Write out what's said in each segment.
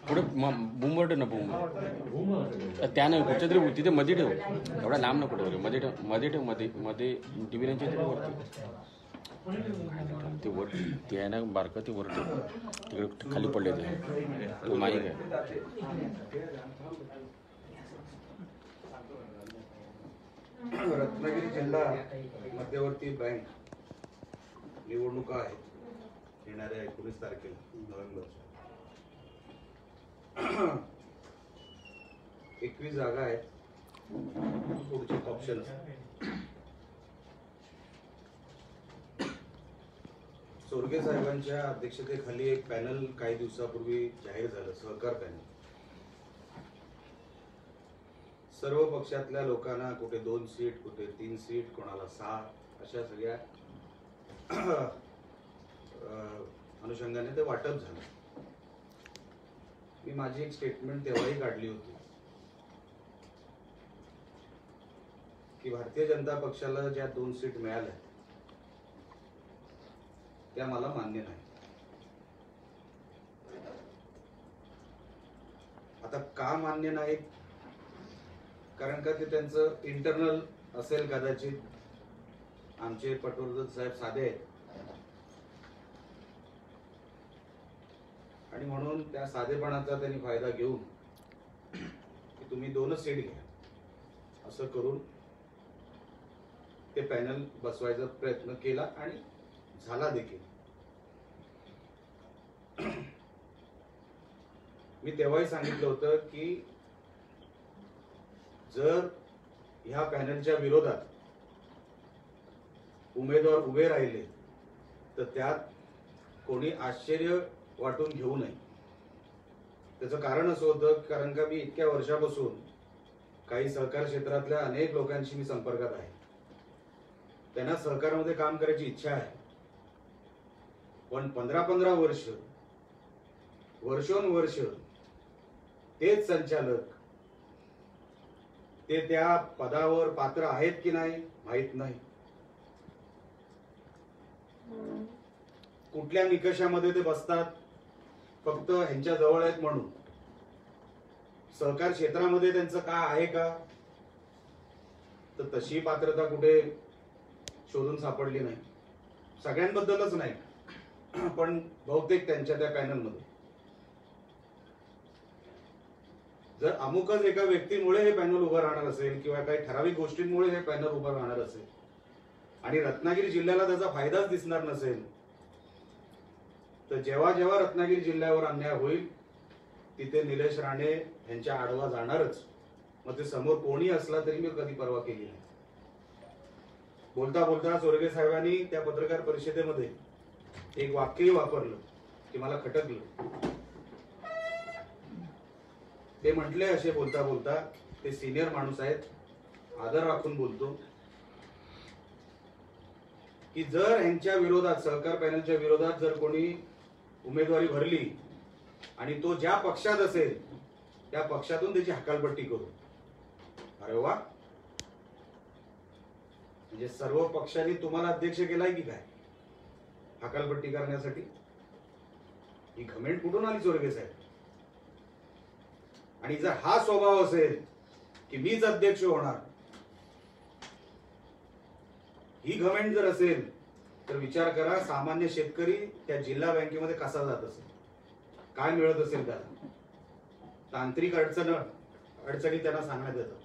पुढे बुंबट ना बुंब त्यानं कुठच्या तरी तिथे मध्ये ठेव, एवढा लांब नको ठेव, मध्ये ठेव, मध्ये ठेव, मध्ये मध्ये टिव्हीच्या तरी वरती ते वर ते आहे ना बारकं, ते वर ठेव, तिकडे खाली पडले ते माहीत आहे. रत्नागिरी जिल्हा मध्यवर्ती बँक निवडणुका आहेत येणाऱ्या 19 तारखेला नोव्हेंबरच्या. 21 जागा आहेत. पुढचे ऑप्शन सोरगे साहेबांच्या अध्यक्षतेखाली एक पॅनल काही दिवसापूर्वी जाहीर झालं, सहकार पॅनल. सर्व पक्षातल्या लोकांना कुठे 2 सीट, कुठे 3 सीट, कोणाला 6, अशा सगळ्या अनुषंगाने ते वाटप झालं. मी माझी एक स्टेटमेंट तेव्हाही काढली होती की भारतीय जनता पक्षाला ज्या 2 सीट मिळाल्या त्या मला मान्य नाही. आता का मान्य नाही? कारण का ते त्यांचं इंटरनल असेल कदाचित. आमचे पटवर्धन साहेब साधे आहेत आणि म्हणून त्या साधेपणाचा त्यांनी फायदा घेऊन की तुम्ही 2च सीट घ्या असं करून ते पॅनल बसवायचा प्रयत्न केला आणि झाला देखील. मी तेव्हाही सांगितलं होतं की जर ह्या पॅनलच्या विरोधात उमेदवार उभे राहिले तर त्यात कोणी आश्चर्य वाटून घेऊ नये. त्याचं कारण असं होतं कारण का मी इतक्या वर्षापासून काही सहकार क्षेत्रातल्या अनेक लोकांशी मी संपर्कात आहे. त्यांना सहकारामध्ये काम करायची इच्छा आहे, पण 15-15 वर्ष, वर्षोनवर्ष तेच संचालक ते त्या पदावर पात्र आहेत की नाही माहित नाही. कुठल्या निकषामध्ये ते बसतात फक्त ह्यांच्या जवळ आहेत म्हणून. सहकार क्षेत्रामध्ये त्यांचं काय आहे का, तर तशी पात्रता कुठे शोधून सापडली नाही. सगळ्यांबद्दलच नाही, पण बहुतेक त्यांच्या त्या पॅनलमध्ये. जर अमुकच एका व्यक्तीमुळे हे पॅनल उभं राहणार असेल किंवा काही ठराविक गोष्टींमुळे हे पॅनल उभं राहणार असेल आणि रत्नागिरी जिल्ह्याला त्याचा फायदाच दिसणार नसेल, तर जेव्हा जेव्हा रत्नागिरी जिल्ह्यावर अन्याय होईल तिथे निलेश राणे यांच्या आडवा जाणारच. मग ते समोर कोणी असला तरी मी कधी परवा केली नाही. बोलता बोलता सोरगे साहेबांनी त्या पत्रकार परिषदेमध्ये एक वाक्यही वापरलं की मला खटकलं. ते म्हटले असे बोलता बोलता, ते सिनियर माणूस आहेत, आदर राखून बोलतो, की जर यांच्या विरोधात, सहकार पॅनलच्या विरोधात जर कोणी उमेदवारी भरली आणि तो ज्या पक्षात असेल त्या पक्षातून त्याची हकालपट्टी करू. अरे वा, म्हणजे सर्व पक्षांनी तुम्हाला अध्यक्ष केलाय की काय हकालपट्टी करण्यासाठी? ही घमेंड कुठून आली सोरगे साहेब? आणि जर हा स्वभाव असेल की मीच अध्यक्ष होणार, ही घमेंड जर असेल, तर विचार करा सामान्य शेतकरी त्या जिल्हा बँकेमध्ये कसा जात असेल, काय मिळत असेल त्याला. तांत्रिक अडचणी त्यांना सांगण्यात येतात.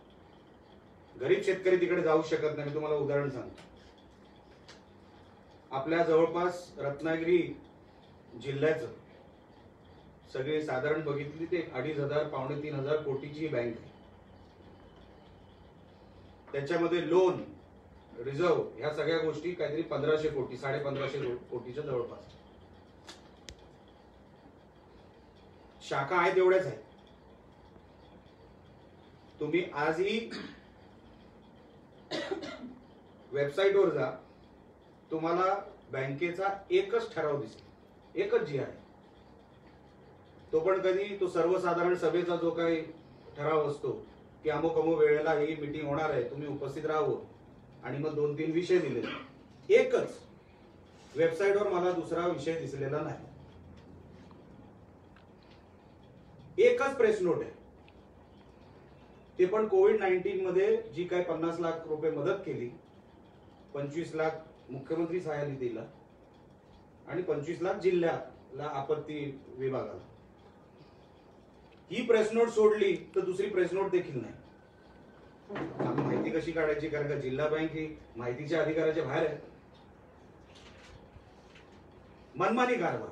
गरीब शेतकरी तिकडे जाऊ शकत नाही. मी तुम्हाला उदाहरण सांगतो. आपल्या जवळपास रत्नागिरी जिल्ह्याचं सगळी साधारण बघितली ते 2,500-3,000 कोटीची बँक आहे. त्याच्यामध्ये लोन, रिझर्व ह्या सगळ्या गोष्टी काहीतरी 1,500 कोटी, 1,550 कोटीच्या जवळपास. शाखा आहेत एवढ्याच आहेत. तुम्ही आजही वेबसाईटवर जा, तुम्हाला बँकेचा एकच ठराव दिसेल, एकच जी आहे. तो पण कधी तो सर्वसाधारण सभेचा जो काही ठराव असतो की अमुक अमुक वेळेला ही मीटिंग होणार आहे, तुम्ही उपस्थित राहावं, आणि मग 2-3 विषय दिले. एकच वेबसाईटवर मला दुसरा विषय दिसलेला नाही. एकच प्रेस नोट आहे, ते पण कोविड-19 मध्ये जी काय 50 लाख रुपये मदत केली, 25 लाख मुख्यमंत्री सहाय्यनिधीला आणि 25 लाख जिल्ह्याला आपत्ती विभागाला. ही प्रेस नोट सोडली तर दुसरी प्रेस नोट देखील नाही. माहिती कशी काढायची, कारण का जिल्हा बँक ही माहितीच्या अधिकाराच्या बाहेर आहे. मनमानी कारभार,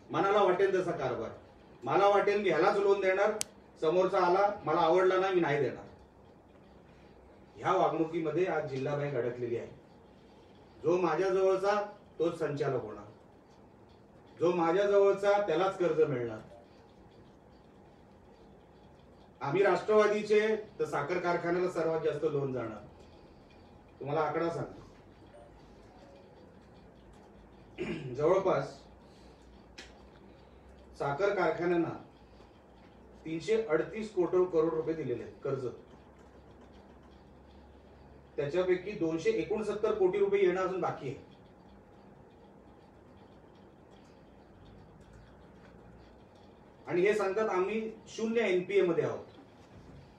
मनाला वाटेल तसा कारभार. मला वाटेल मी ह्यालाच लोन देणार, समोरचा आला मला आवडला नाही मी नाही देणार. ह्या वागणुकीमध्ये आज जिल्हा बँक अडकलेली आहे. जो माझ्या जवळचा तोच संचालक होणार, जो माझ्या जवळचा त्यालाच कर्ज मिळणार. आम्ही राष्ट्रवादीचे तर साखर कारखान्याला सर्वात जास्त लोन जाणार. तुम्हाला आकडा सांगतो, जवळपास साखर कारखान्यांना 338 करोड रुपये दिलेले आहेत कर्ज. त्याच्यापैकी 269 कोटी रुपये येणं अजून बाकी आहे. आणि हे सांगतात आम्ही 0 NPA मध्ये आहोत.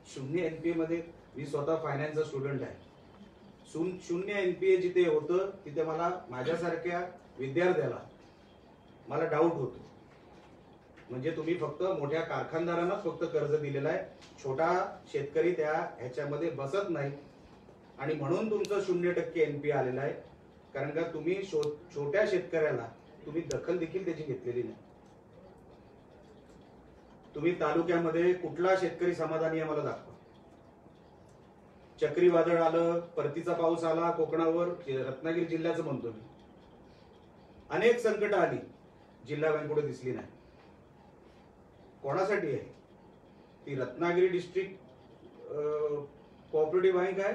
0 NPA मध्ये, मी स्वतः फायनान्सचा स्टुडंट आहे. 0 NPA जिथे होतं तिथे मला, माझ्यासारख्या विद्यार्थ्याला मला डाऊट होतो. म्हणजे तुम्ही फक्त मोठ्या कारखानदारांनाच फक्त कर्ज दिलेलं आहे, छोटा शेतकरी त्या ह्याच्यामध्ये बसत नाही, आणि म्हणून तुमचं 0% NPA आलेलं आहे. कारण का तुम्ही छोट्या शेतकऱ्याला तुम्ही दखल देखील त्याची घेतलेली नाही. तुम्ही तालुक्यामध्ये कुठला शेतकरी समाधानी आहे मला दाखवा. चक्रीवादळ आलं, परतीचा पाऊस आला कोकणावर, रत्नागिरी जिल्ह्याचं म्हणतो मी, अनेक संकट आली, जिल्हा बँक कुठे दिसली नाही. कोणासाठी आहे ती? रत्नागिरी डिस्ट्रिक्ट कोऑपरेटिव्ह बँक आहे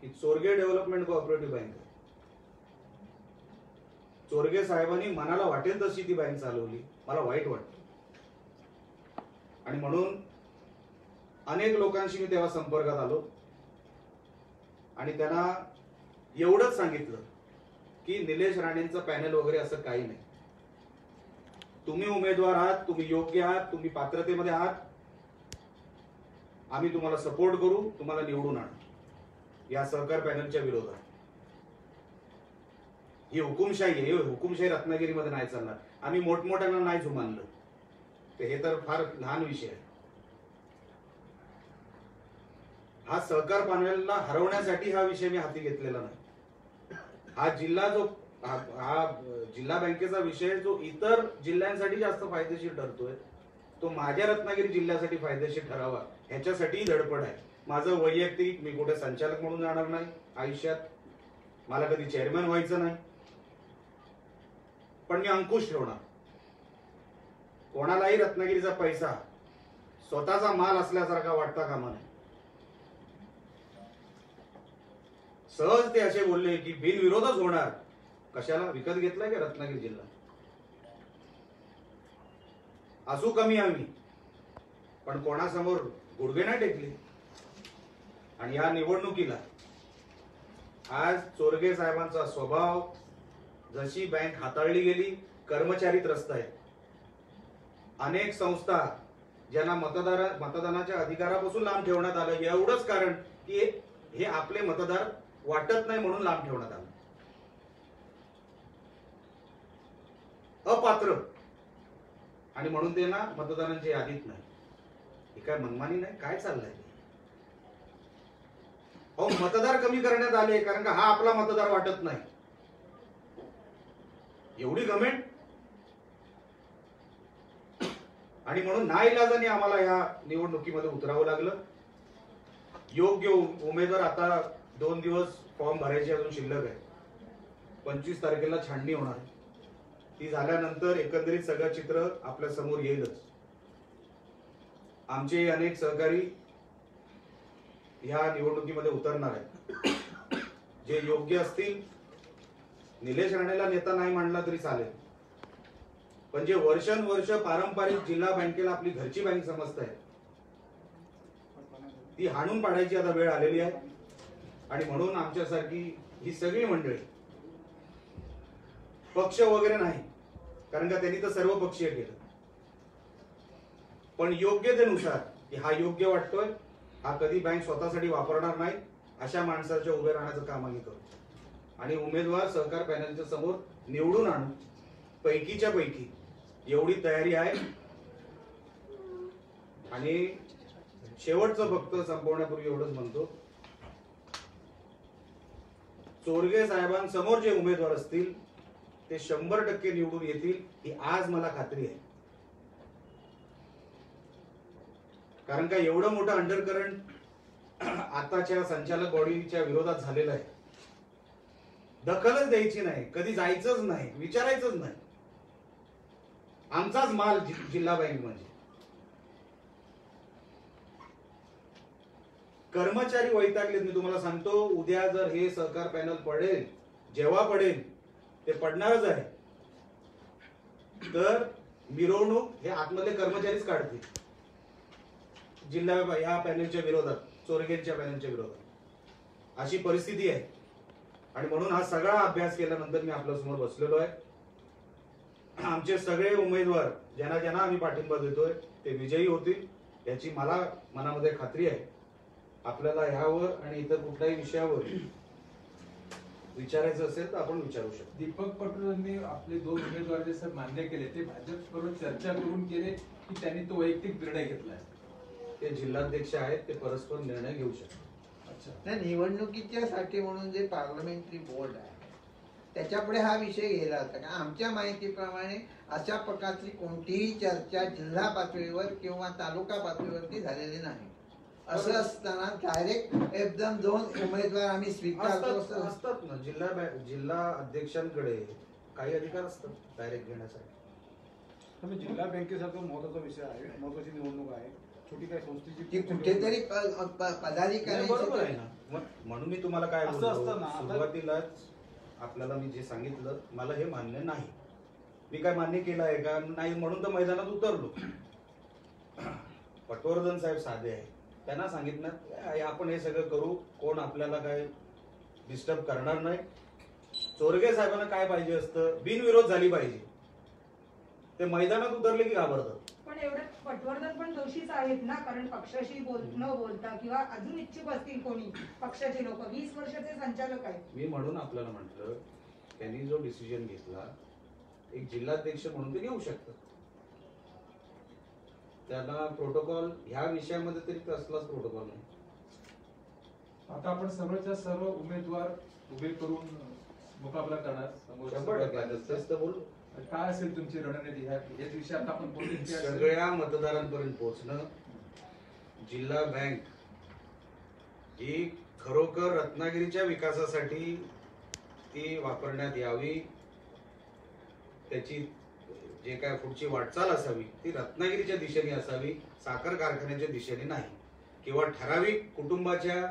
की चोरगे डेव्हलपमेंट कोऑपरेटिव्ह बँक आहे? चोरगे साहेबांनी मनाला वाटेल तशी ती बँक चालवली. मला वाईट वाटतं. आणि म्हणून अनेक लोकांशी मी तेव्हा संपर्कात आलो आणि त्यांना एवढंच सांगितलं की निलेश राणेंचं पॅनल वगैरे असं काही नाही. तुम्ही उमेदवार आहात, तुम्ही योग्य आहात, तुम्ही पात्रतेमध्ये आहात, आम्ही तुम्हाला सपोर्ट करू, तुम्हाला निवडून आणू या सहकार पॅनलच्या विरोधात. ही हुकुमशाही आहे. हुकुमशाही रत्नागिरीमध्ये नाही चालणार. आम्ही मोठमोठ्यांना नाही जुमानलं, हे तर फार लहान विषय आहे. हा सहकार पॅनलला हरवण्यासाठी हा विषय मी हाती घेतलेला नाही. हा जिल्हा जो हा जिल्हा बँकेचा विषय जो इतर जिल्ह्यांसाठी जास्त फायदेशीर ठरतोय, तो माझ्या रत्नागिरी जिल्ह्यासाठी फायदेशीर ठरावा ह्याच्यासाठी धडपड आहे. माझं वैयक्तिक, मी कुठे संचालक म्हणून जाणार नाही आयुष्यात, मला कधी चेअरमॅन व्हायचं नाही, पण मी अंकुश ठेवणार. कोणालाही रत्नागिरीचा पैसा स्वतःचा माल असल्यासारखा वाटता कामा नये. सहज ते असे बोलले की बिनविरोधच होणार. कशाला? विकत घेतलाय का रत्नागिरी जिल्हा? असू कमी आम्ही, पण कोणासमोर गुडघे नाही टेकले. आणि या निवडणुकीला आज चोरगे साहेबांचा स्वभाव, जशी बँक हाताळली गेली, कर्मचारी त्रस्त आहेत. अनेक संस्था ज्यांना मतदानाच्या अधिकारापासून लांब ठेवण्यात आलं, एवढंच कारण की हे आपले मतदार वाटत नाही म्हणून लांब ठेवण्यात आलं. अपात्र, आणि म्हणून ते ना मतदारांच्या यादीत नाही. हे काय मनमानी नाही? काय चाललंय? अहो, मतदार कमी करण्यात आले कारण का हा आपला मतदार वाटत नाही. एवढी गमेंट? आणि म्हणून नाईलाजाने आम्हाला या निवडणुकीमध्ये उतरावं लागलं. योग्य उमेदवार, आता 2 दिवस फॉर्म भरायचे अजून शिल्लक आहे. 25 तारखेला छाननी होणार. ती झाल्यानंतर एकंदरीत सगळं चित्र आपल्या समोर येईलच. आमचे अनेक सहकारी ह्या निवडणुकीमध्ये उतरणार आहेत, जे योग्य असतील. निलेश राणेला नेता नाही मानला तरी चालेल, पण जे वर्षानुवर्ष पारंपरिक जिल्हा बँकेला आपली घरची बँक समजत आहे, ती हाणून पाडायची आता वेळ आलेली आहे. आणि म्हणून आमच्यासारखी ही सगळी मंडळी, पक्ष वगैरे नाही, कारण का त्यांनी तर सर्व पक्षीय केलं, पण योग्यतेनुसार हा योग्य वाटतोय, हा कधी बँक स्वतःसाठी वापरणार नाही, अशा माणसाच्या उभे राहण्याचं काम आम्ही करू. आणि उमेदवार सहकार पॅनलच्या समोर निवडून आणू, पैकीच्या पैकी एवढी तयारी आहे. आणि शेवटचं फक्त संपवण्यापूर्वी एवढंच म्हणतो, चोरगे साहेबांसमोर जे उमेदवार असतील ते 100% निवडून येतील, ही आज मला खात्री आहे. कारण का एवढं मोठं अंडरकरंट आताच्या संचालक बॉडीच्या विरोधात झालेलं आहे. दखलच द्यायची नाही, कधी जायचंच नाही, विचारायचंच नाही. आमचाच माल जिल्हा बँक म्हणजे. कर्मचारी वैतागलेत. मी तुम्हाला सांगतो, उद्या जर हे सहकार पॅनल पडेल, जेव्हा पडेल ते पडणारच आहे, तर मिरवणूक हे आतमधले कर्मचारीच काढतील जिल्हा या पॅनलच्या विरोधात, चोरगेंच्या पॅनलच्या विरोधात. अशी परिस्थिती आहे. आणि म्हणून हा सगळा अभ्यास केल्यानंतर मी आपल्या समोर बसलेलो आहे. आमचे सगळे उमेदवार ज्यांना ज्यांना आम्ही पाठिंबा देतोय ते विजयी होतील याची मला मनामध्ये खात्री आहे. आपल्याला ह्यावर आणि इतर कुठल्याही विषयावर विचारायचं असेल तर आपण विचारू शकतो. दीपक पटवर्धनने आपले 2 उमेदवार जे सर मान्य केले ते भाजप बरोबर चर्चा करून केले की त्यांनी तो वैयक्तिक निर्णय घेतलाय? ते जिल्हाध्यक्ष आहेत, ते परस्पर निर्णय घेऊ शकतात. अच्छा, निवडणुकीच्या साठी म्हणून जे पार्लमेंटरी बोर्ड आहे त्याच्यापुढे हा विषय गेला होता का? आमच्या माहितीप्रमाणे अशा प्रकारची कोणतीही चर्चा जिल्हा पातळीवर किंवा तालुका पातळीवरती झालेली नाही. असं असताना डायरेक्ट एकदम 2 उमेदवार आम्ही स्वीकारतो असतात ना. जिल्हा अध्यक्षांकडे काही अधिकार असतात डायरेक्ट घेण्यासाठी. जिल्हा बँकेसारखा महत्वाचा विषय आहे, महत्वाची निवडणूक आहे, छोटी काय संस्थेची ती कुठेतरी बरोबर आहे ना. म्हणून मी तुम्हाला काय असं बोललो, असतं ना, आता- सुरुवातीलाच आपल्याला मी जे सांगितलं मला हे मान्य नाही. मी काय मान्य केलं आहे का? नाही, म्हणून तर मैदानात उतरलो. पटवर्धन साहेब साधे आहे, त्यांना सांगितलं आपण हे सगळं करू, कोण आपल्याला काय डिस्टर्ब करणार नाही. चोरगे साहेबांना काय पाहिजे असतं, बिनविरोध झाली पाहिजे. ते मैदानात उतरले की घाबरतात. पण एवढे पटवर्धन पण दोषीच आहेत ना, कारण पक्षाशी न बोलता किंवा अजून इच्छुक असतील कोणी पक्षाचे लोक, 20 वर्षाचे संचालक आहेत. मी म्हणून आपल्याला म्हटलं, त्यांनी जो डिसिजन घेतला एक जिल्हाध्यक्ष म्हणून ते घेऊ शकतात. त्यांना प्रोटोकॉल ह्या विषयामध्ये तरी कसलाच प्रोटोकॉल नाही. आता आपण सर्वच्या सर्व उमेदवार उभे करून मुकाबला करणार. 100% तेच तर बोललो. काय असेल तुमची रणनीती? याच विषय आता आपण बोलू. सगळ्या मतदारांपर्यंत पोहोचणं. जिल्हा बँक ही खरोखर रत्नागिरीच्या विकासासाठी ती वापरण्यात यावी, त्याची जे काय पुढची वाटचाल असावी ती रत्नागिरीच्या दिशेने असावी, साखर कारखान्याच्या दिशेने नाही, किंवा ठराविक कुटुंबाच्या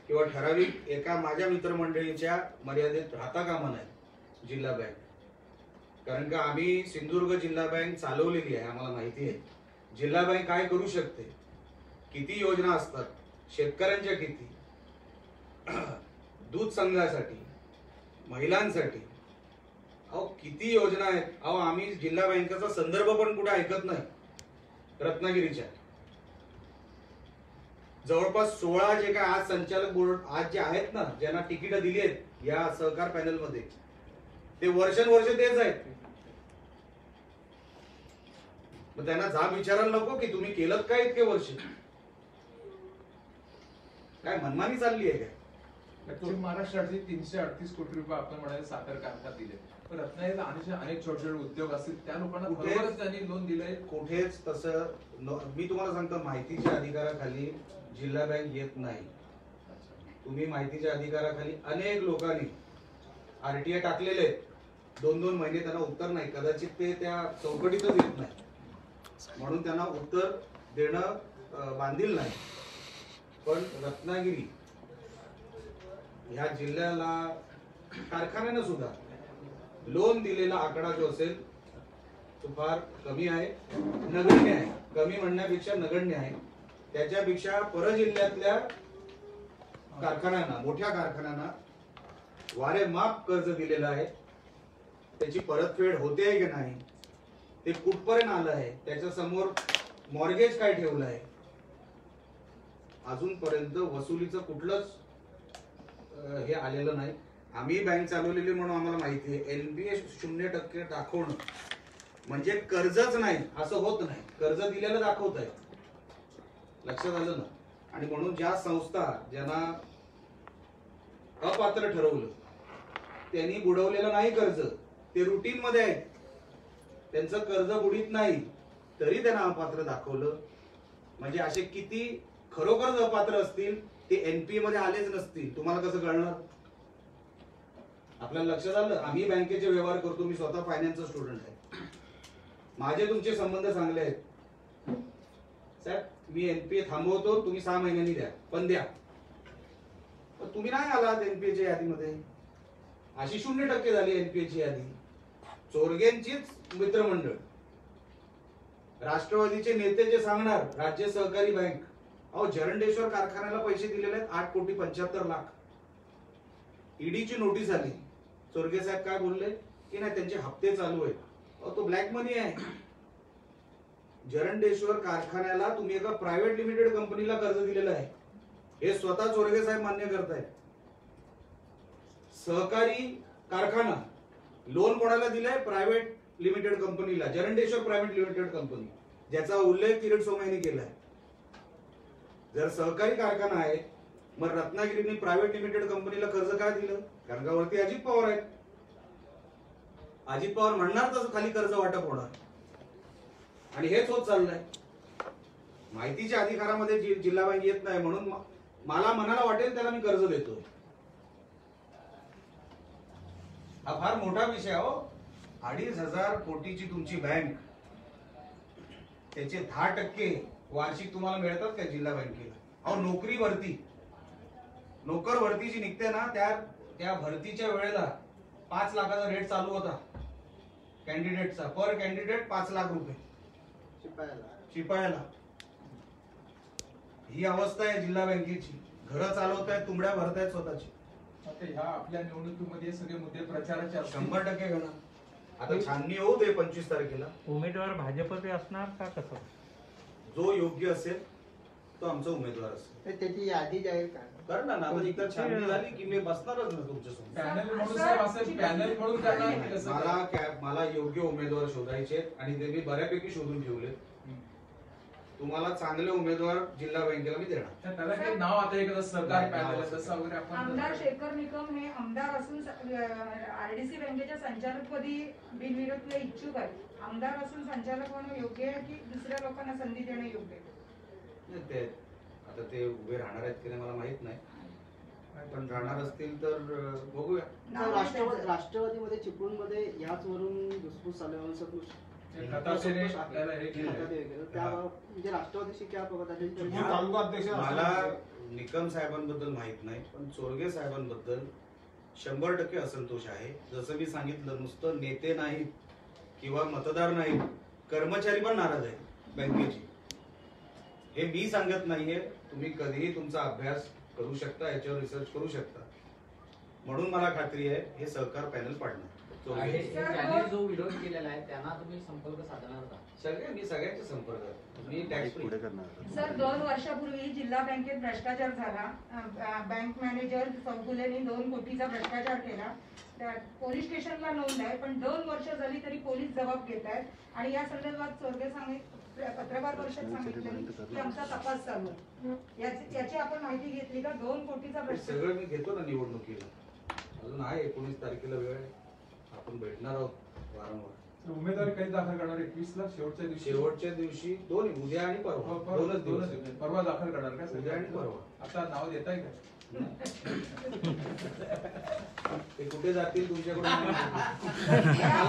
किंवा ठराविक एका माझ्या मित्रमंडळीच्या मर्यादेत राहता कामा नाही जिल्हा बँक. कारण का आम्ही सिंधुदुर्ग जिल्हा बँक चालवलेली आहे, आम्हाला माहिती आहे जिल्हा बँक काय करू शकते, किती योजना असतात शेतकऱ्यांच्या, किती दूध संघासाठी, महिलांसाठी, अहो किती योजना आहेत. अहो आम्ही जिल्हा बँकेचा संदर्भ पण कुठे ऐकत नाही रत्नागिरीच्या. जवळपास 16 जे काय आज संचालक बोर्ड आज जे आहेत ना, ज्यांना तिकीट दिली आहेत या सहकार पॅनल मध्ये, ते वर्षानुवर्ष तेच आहेत. मग त्यांना जाब विचारायला नको की तुम्ही केलं काय इतके वर्ष? काय मनमानी चालली आहे काय? पश्चिम महाराष्ट्राचे 338 कोटी रुपये आपण म्हणाले साखर कारखान्यात दिले, पण रत्नागिरीला अनेक छोटे छोटे उद्योग असतील त्या लोकांना बरोबरच त्यांनी लोन दिलंय. कुठेच तसं मी तुम्हाला सांगतो, माहितीच्या अधिकाराखाली जिल्हा बँक येत नाही. तुम्ही माहितीच्या अधिकाराखाली अनेक लोकांनी आरटीआय टाकलेले आहेत, 2-2 महिने त्यांना उत्तर नाही. कदाचित ते त्या चौकटीतच येत नाही, म्हणून त्यांना उत्तर देणं बांधील नाही. पण रत्नागिरी ह्या जिल्ह्याला कारखान्यानं सुद्धा लोन दिलेला आकडा जो असेल तो फार कमी आहे, नगण्य आहे. कमी म्हणण्यापेक्षा नगण्य आहे. त्याच्यापेक्षा परजिल्ह्यातल्या कारखान्यांना, मोठ्या कारखान्यांना वारेमाप कर्ज दिलेलं आहे. त्याची परतफेड होते की नाही, ते कुठपर्यंत आलं आहे, त्याच्या समोर मॉर्गेज काय ठेवलं आहे, अजूनपर्यंत वसुलीचं कुठलंच हे आलेलं नाही. आम्ही बँक चालवलेली म्हणून आम्हाला माहिती आहे. एनपीए 0% दाखवणं म्हणजे कर्जच नाही असं होत नाही. कर्ज दिलेलं दाखवत आहे, लक्षात आलं ना. आणि म्हणून ज्या संस्था ज्यांना अपात्र ठरवलं त्यांनी बुडवलेलं नाही कर्ज, ते रुटीन मध्ये आहेत, त्यांचं कर्ज बुडीत नाही तरी त्यांना अपात्र दाखवलं. म्हणजे असे किती खरोखरच अपात्र असतील ते एनपीए मध्ये आलेच नसतील, तुम्हाला कसं कळणार? आपल्याला लक्षात आलं. आम्ही बँकेचे व्यवहार करतो, मी स्वतः फायनान्सचा स्टुडंट आहे, माझे तुमचे संबंध चांगले आहेत साहेब. मी एनपीए थांबवतो, तुम्ही 6 महिन्यांनी द्या, पण द्या. पण तुम्ही नाही आलात एनपीएच्या यादीमध्ये. अशी 0% झाली एनपीएची यादी. चोरगेंचीच मित्रमंडळ, राष्ट्रवादीचे नेते जे सांगणार राज्य सहकारी बँक, अहो जरंडेश्वर कारखान्याला पैसे दिलेले आहेत 8,75,00,000. ईडीची नोटीस आली. चोरगे साहेब काय बोलले की नाही त्यांचे हप्ते चालू आहेत. अहो तो ब्लॅक मनी आहे. जरंडेश्वर कारखान्याला तुम्ही एका प्रायव्हेट लिमिटेड कंपनीला कर्ज दिलेलं आहे, हे स्वतः चोरगे साहेब मान्य करतायत. सहकारी कारखाना लोन कोणाला दिलंय? प्रायव्हेट लिमिटेड कंपनीला, जरंडेश्वर प्रायव्हेट लिमिटेड कंपनी, ज्याचा उल्लेख किरीट सोमय्यांनी केलाय. जर सहकारी कारखाना आहे मग रत्नागिरीने प्रायव्हेट लिमिटेड कंपनीला कर्ज काय दिलं? कारण का वरती अजित पवार आहेत. अजित पवार म्हणणार तसं खाली कर्ज वाटप होणार. आणि हेच होत चाललंय. माहितीच्या अधिकारामध्ये जिल्हा बँक येत नाही म्हणून मला मनाला वाटेल त्याला मी कर्ज देतोय. हा फार मोठा विषय आहे हो. 2,500 कोटीची तुमची बँक, त्याचे 10% वार्षिक तुम्हाला मिळतात का जिल्हा बँकेला? अहो नोकरी भरती, नोकर भरती जी निघते ना, त्या भरतीच्या वेळेला 5 लाखाचा रेट चालू होता कॅन्डिडेटचा. पर कॅन्डिडेट 5 लाख रुपये शिपायाला. ही अवस्था आहे जिल्हा बँकेची. घरं चालवतायत, तुंबड्या भरतायत स्वतःची. आता ह्या आपल्या निवडणुकीमध्ये सगळे मुद्दे प्रचाराचे असतील. 100% घेणार. आता छाननी होऊ दे 25 तारखेला. उमेदवार भाजपचे असणार का कसं? जो योग्य असेल तो आमचा उमेदवार असेल. तर त्याची यादी जाहीर करणार ना. आता एकदा छाननी झाली की मी बसणारच ना तुमच्यासोबत. पॅनल म्हणून साहेब असं पॅनल म्हणून करणार की कसं? मला योग्य उमेदवार शोधायचे आणि ते मी बऱ्यापैकी शोधून ठेवले. तुम्हाला चांगले उमेदवार जिल्हा बँकेला मी देणार. त्याला काही नाव आता एखादं सरकार पॅनल तसं वगैरे आपण आमदार शेखर निकम हे आमदार असून आरडीसी बँकेच्या संचालकपदी बिनविरोध इच्छुक आहेत. आमदार असून संचालक होणं योग्य आहे की दुसऱ्या लोकांना संधी देणं योग्य आहे? आता ते उभे राहणार आहेत की नाही मला माहित नाही, पण राहणार असतील तर बघूया. राष्ट्रवादीमध्ये चिपळूणमध्ये याच वरून घुसफूस चालू आपल्याला हे केलं. म्हणजे राष्ट्रवादीशी क्या मला निकम साहेबांबद्दल माहित नाही, पण चोरगे साहेबांबद्दल 100% असंतोष आहे. जसं मी सांगितलं, नुसतं नेते नाहीत किंवा मतदार नाहीत, कर्मचारी पण नाराज आहेत बँकेची. हे मी सांगत नाहीये, तुम्ही कधीही तुमचा अभ्यास करू शकता, याच्यावर रिसर्च करू शकता. म्हणून मला खात्री आहे हे सहकार पॅनल पाडणार. त्यांनी जो विरोध केलेला आहे त्यांना तुम्ही संपर्क साधणार का? मी सगळ्यांच्या संपर्कात. मी टॅक्स पुढे करणार. सर 2 वर्षापूर्वी जिल्हा बँकेत भ्रष्टाचार झाला. बँक मॅनेजर चौगुलेंनी 2 कोटीचा भ्रष्टाचार केला. पोलीस स्टेशनला नोंद आहे, पण 2 वर्ष झाली तरी पोलीस जबाब घेत आहेत. आणि या संदर्भात चोरगे पत्रकार परिषद सांगितलं की आमचा तपास चालू आहे. याची आपण माहिती घेतली का? 2 कोटीचा भ्रष्टाचार सगळं मी घेतो ना निवडणुकीला. अजून आहे 19 तारखेला वेळ आहे. आपण भेटणार आहोत वारंवार. उमेदवारी कधी दाखल करणार? 21 ला शेवटच्या दिवशी 2, उद्या आणि परवा. 2च दिवस. परवा दाखल करणार का? उद्या आणि परवा. आता नाव देताय का? ते कुठे जातील तुमच्याकडून मला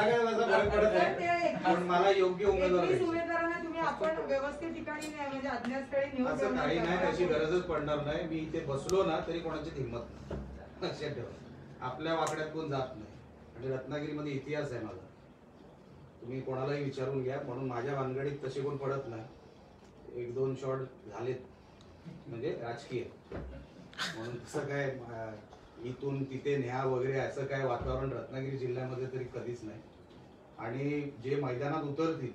काय त्याचा फरक पडत नाही, पण मला योग्य उमेदवार 21 उमेदवारांना तुम्ही आपण व्यवस्थित ठिकाणी म्हणजे अज्ञातस्थळी नेऊन असं काही नाही. त्याची गरजच पडणार नाही. मी इथे बसलो ना तरी कोणाची हिंमत नाही. लक्षात ठेवा, आपल्या वाकड्यात कोण जात नाही. आणि रत्नागिरीमध्ये इतिहास आहे माझा, तुम्ही कोणालाही विचारून घ्या. म्हणून माझ्या भानगडीत तसे कोण पडत नाही. 1-2 शॉट झालेत म्हणजे राजकीय म्हणून तसं काय इथून तिथे न्या वगैरे असं काय वातावरण रत्नागिरी जिल्ह्यामध्ये तरी कधीच नाही. आणि जे मैदानात उतरतील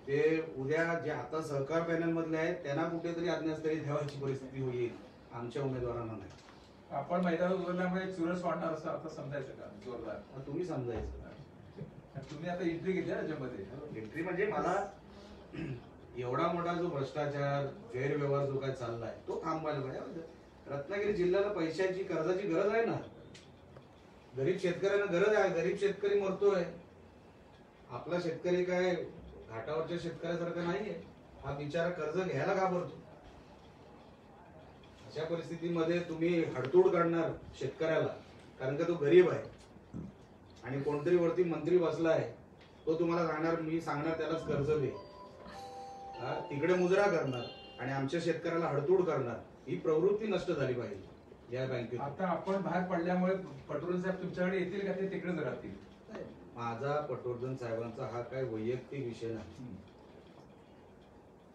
ते उद्या जे आता सहकार पॅनल मधले आहेत त्यांना कुठेतरी अज्ञास्थळी ठेवायची परिस्थिती होईल, आमच्या उमेदवारांना नाही. आपण मैदानात उतरल्यामुळे चुरस वाढणार असं आता समजायचं का जोरदार? आता तुम्ही समजायचं. तुम्ही आता एंट्री घेतली ना त्याच्यामध्ये. एंट्री म्हणजे मला एवढा मोठा जो भ्रष्टाचार गैरव्यवहार जो काय चाललाय तो थांबवायला पाहिजे. रत्नागिरी जिल्ह्याला पैशाची कर्जाची गरज आहे ना. गरीब शेतकऱ्यांना गरज आहे. गरीब शेतकरी मरतोय. आपला शेतकरी काय घाटावरच्या शेतकऱ्यासारखा नाहीये. हा बिचारा कर्ज घ्यायला घाबरतो. अशा परिस्थितीमध्ये तुम्ही हडतूड काढणार शेतकऱ्याला कारण का तो गरीब आहे आणि कोणतरी वरती मंत्री बसलाय तो तुम्हाला सांगणार त्यालाच कर्ज दे, तिकडे मुजरा करणार आणि आमच्या शेतकऱ्याला हडतूड करणार. ही प्रवृत्ती नष्ट झाली पाहिजे या बँकेत. आता आपण बाहेर पडल्यामुळे पटवर्धन साहेब तुमच्याकडे येतील का ते तिकडेच राहतील? माझा पटवर्धन साहेबांचा हा काय वैयक्तिक विषय नाही.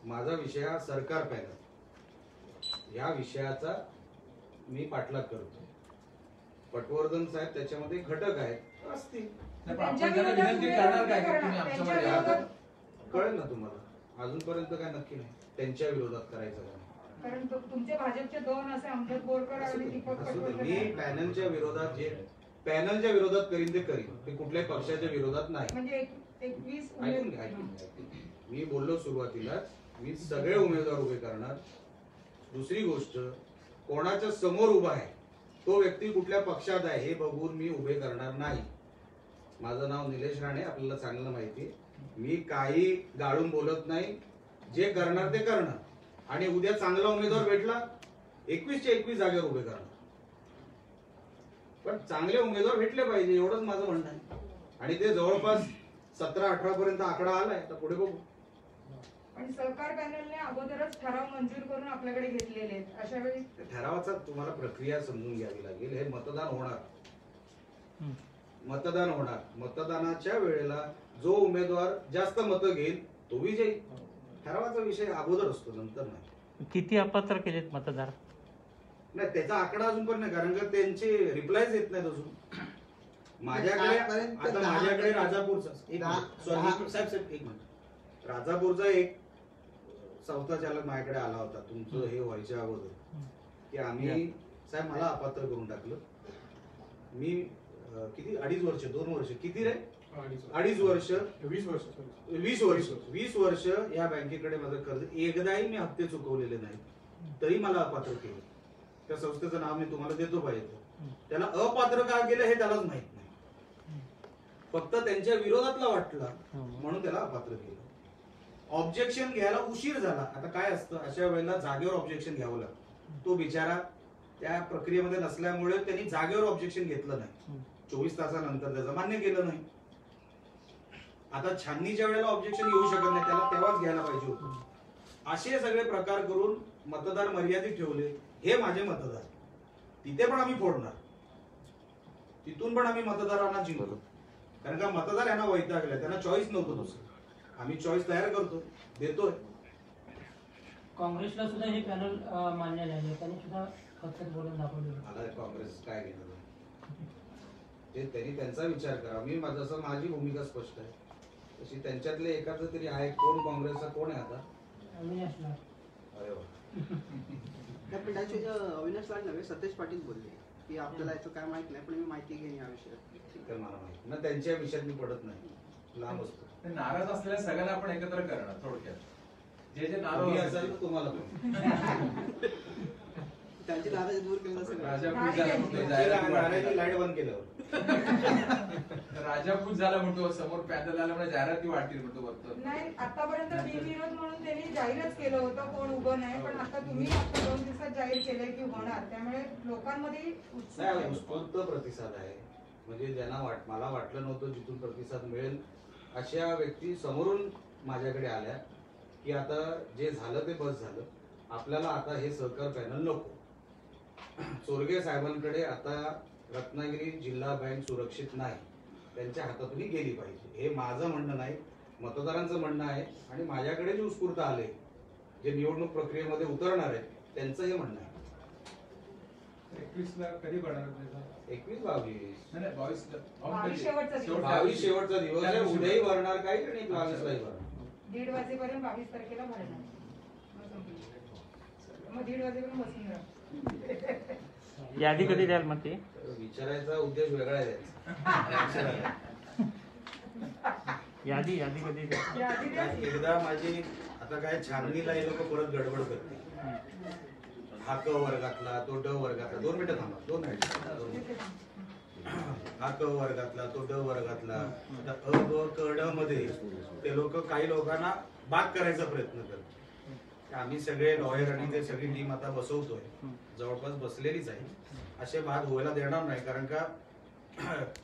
माझा विषय हा सरकार पॅनल या विषयाचा मी पाठलाग करतो. पटवर्धन साहेब त्याच्यामध्ये घटक आहेत असतील. आपण जरा विनंती करणार काय की तुम्ही आमच्यामध्ये या? कळेल ना तुम्हाला. अजूनपर्यंत काय नक्की नाही त्यांच्या विरोधात करायचं काय. कारण तुमचे भाजपचे दोन असे अमजद बोरकर आणि दीपक पटवर्धन मी पॅनलच्या विरोधात जे पॅनलच्या विरोधात करीन ते करीन. ते कुठल्याही पक्षाच्या विरोधात नाही. म्हणजे 21 ऐकून घ्या. मी बोललो सुरुवातीलाच मी सगळे उमेदवार उभे करणार. दुसरी गोष्ट कोणाच्या समोर उभा आहे तो व्यक्ती कुठल्या पक्षात आहे हे बघून मी उभे करणार नाही. माझं नाव निलेश राणे आपल्याला चांगलं माहिती आहे. मी काही गाळून बोलत नाही. जे करणार ते करणार आणि उद्या चांगला उमेदवार भेटला 21च्या 21 जागेवर उभे करणार. पण चांगले उमेदवार भेटले पाहिजे एवढंच माझं म्हणणं आहे. आणि ते जवळपास 17-18 पर्यंत आकडा आलाय. तर पुढे बघू. पण सहकार पॅनलने अगोदरच ठराव मंजूर करून आपल्याकडे घेतलेले आहेत. अशा वेळी ठरावाचा तुम्हाला प्रक्रिया समजून घ्यावी लागेल. हे मतदान होणार. मतदानाच्या वेळेला जो उमेदवार जास्त मतं घेईल तो विजयी. ठरावाचा विषय अगोदर असतो नंतर नाही. किती अपात्र केलेत मतदार? नाही त्याचा आकडा अजून पण नाही कारण का त्यांचे रिप्लायच येत नाहीत अजून. माझ्याकडे राजापूरचा एक मिनिट राजापूरचा एक संस्था चालक माझ्याकडे आला होता तुमचं हे व्हायच्या अगोदर की आम्ही साहेब मला अपात्र करून टाकलं. मी किती 2.5 वर्ष 2 वर्ष किती रे 2.5 वर्ष 20 वर्ष या बँकेकडे माझं कर्ज एकदाही मी हप्ते चुकवलेले नाही. तरी मला अपात्र केलं. त्या संस्थेचं नाव मी तुम्हाला देतो पाहिजे. त्याला अपात्र का केलं हे त्यालाच माहित नाही. फक्त त्यांच्या विरोधातला वाटला म्हणून त्याला अपात्र केलं. ऑब्जेक्शन घ्यायला उशीर झाला. आता काय असतं अशा वेळेला जागेवर ऑब्जेक्शन घ्यावं लागतं. तो बिचारा त्या प्रक्रियेमध्ये नसल्यामुळे त्यांनी जागेवर ऑब्जेक्शन घेतलं नाही. 24 तासानंतर त्याचं मान्य केलं नाही. आता छाननीच्या वेळेला ऑब्जेक्शन येऊ शकत नाही. त्याला तेव्हाच घ्यायला पाहिजे होतं. असे सगळे प्रकार करून मतदार मर्यादित ठेवले. हे माझे मतदार तिथे पण आम्ही फोडणार. तिथून पण आम्ही मतदारांना जिंकलो. कारण का मतदार यांना वैतागले. त्यांना चॉईस नव्हतं तसं. आम्ही चॉईस तयार करतो देतोय. काँग्रेसला सुद्धा हे पॅनल मान्य नाही. त्यांनी सुद्धा फक्त बोलून दाखवलं. मला काँग्रेस काय घेणार ते त्यांनी त्यांचा विचार करा. मी जसं माझी भूमिका स्पष्ट आहे तशी त्यांच्यातले एकाच तरी आहे. कोण काँग्रेसचा कोण आहे आता? अविनाश लाड. अरे वा. अविनाश लाड नव्हे सतेज पाटील बोलले की आपल्याला याचं काय माहित नाही पण मी माहिती घेईन या विषयात. ठीक आहे मला माहिती ना त्यांच्या विषयात मी पडत नाही. लांब असतो. नाराज असलेल्या सगळ्यांना आपण एकत्र करणार थोडक्यात. जे तुम्ही नाराज असाल तर तुम्हाला पण त्यांची नाराजी दूर केलं असेल. राजापूर लाईट बंद केल्यावर राजापूर झाला म्हणतो समोर पॅनल आल्यामुळे जाहिराती वाढतील म्हणतो वरतं. नाही आतापर्यंत बिनविरोध म्हणून त्यांनी जाहीरच केलं होतं कोण उभं नाही. पण आता तुम्ही आता 2 दिवसात जाहीर केलंय की होणार. त्यामुळे लोकांमध्ये उत्स्फूर्त प्रतिसाद आहे. म्हणजे ज्यांना मला वाटलं नव्हतं जिथून प्रतिसाद मिळेल अशा व्यक्ती समोरून माझ्याकडे आल्या की आता जे झालं ते बस झालं. आपल्याला आता हे सहकार पॅनल नको. चोरगे साहेबांकडे आता रत्नागिरी जिल्हा बँक सुरक्षित नाही. त्यांच्या हातातून गेली पाहिजे. हे माझं म्हणणं नाही मतदारांचं म्हणणं आहे. आणि माझ्याकडे जे उत्स्फूर्त आले जे निवडणूक प्रक्रियेमध्ये उतरणार आहेत त्यांचं हे म्हणणं आहे. 21 ला कधी बनणार 21-22 नाही 22 22 शेवटचा दिवस. 22 शेवटचा दिवस आहे. उद्याही भरणार काही आणि 22लाही भरणार. 1:30 वाजेपर्यंत 22 तारखेला भरणार. मग 1:30 वाजेपर्यंत बसून राहा. यादी कधी द्याल मग ते? विचारायचा उद्देश वेगळा आहे त्याचा. यादी कधी द्याल? यादी द्या. एकदा माझी आता काय छाननीला हे लोक परत गडबड करते. हा क वर्गातला तो ड वर्गातला 2 मिनिटं थांबा 2 मिनिटं. हा क वर्गातला तो ड वर्गातला आता अ ब क ड मध्ये ते लोक काही लोकांना बाद करायचा प्रयत्न करतात. आम्ही सगळे लॉयर आणि ते सगळी टीम आता बसवतोय, जवळपास बसलेलीच आहे. असे बाद व्हायला देणार नाही, कारण का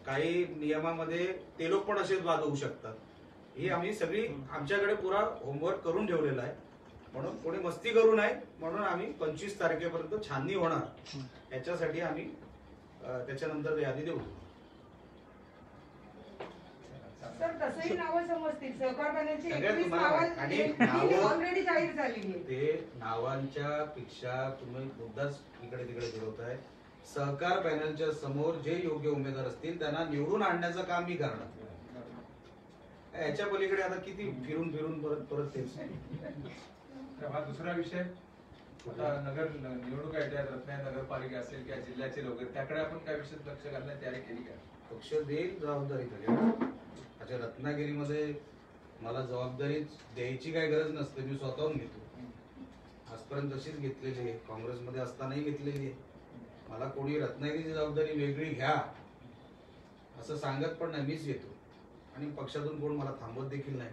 काही नियमामध्ये ते लोक पण असेच बाद होऊ शकतात. ही आम्ही सगळी आमच्याकडे पुरा होमवर्क करून ठेवलेला आहे. म्हणून कोणी मस्ती करू नये म्हणून आम्ही 25 तारखेपर्यंत छाननी होणार, याच्यासाठी आम्ही त्याच्यानंतर यादी देऊ. सर तसंही नावं समजतील. सहकार पॅनलची सगळ्यात 21 तुम्हाला- आणि नावं नावं- ऑलरेडी जाहीर झालेली आहे. ते नावांच्या पेक्षा तुम्ही मुद्दाच इकडे तिकडे फिरवताय. सहकार पॅनलच्या समोर जे योग्य उमेदवार असतील त्यांना निवडून आणण्याचं काम मी करणार. याच्या पलीकडे आता किती फिरून फिरून परत तेच. हा दुसरा विषय. आता निवडणुका येतात, रत्नागिरी नगरपालिका असेल किंवा जिल्ह्याचे लोक, त्याकडे आपण काय विशेष लक्ष घालण्याची तयारी केली का? पक्ष देईल जबाबदारी करेल. अच्छा, रत्नागिरीमध्ये मला जबाबदारी द्यायची काही गरज नसते, मी स्वतःहून घेतो. आजपर्यंत तशीच घेतलेली आहे, काँग्रेसमध्ये असतानाही घेतलेली आहे. मला कोणी रत्नागिरीची जबाबदारी वेगळी घ्या असं सांगत पण नाही, मीच घेतो. आणि पक्षातून कोण मला थांबवत देखील नाही.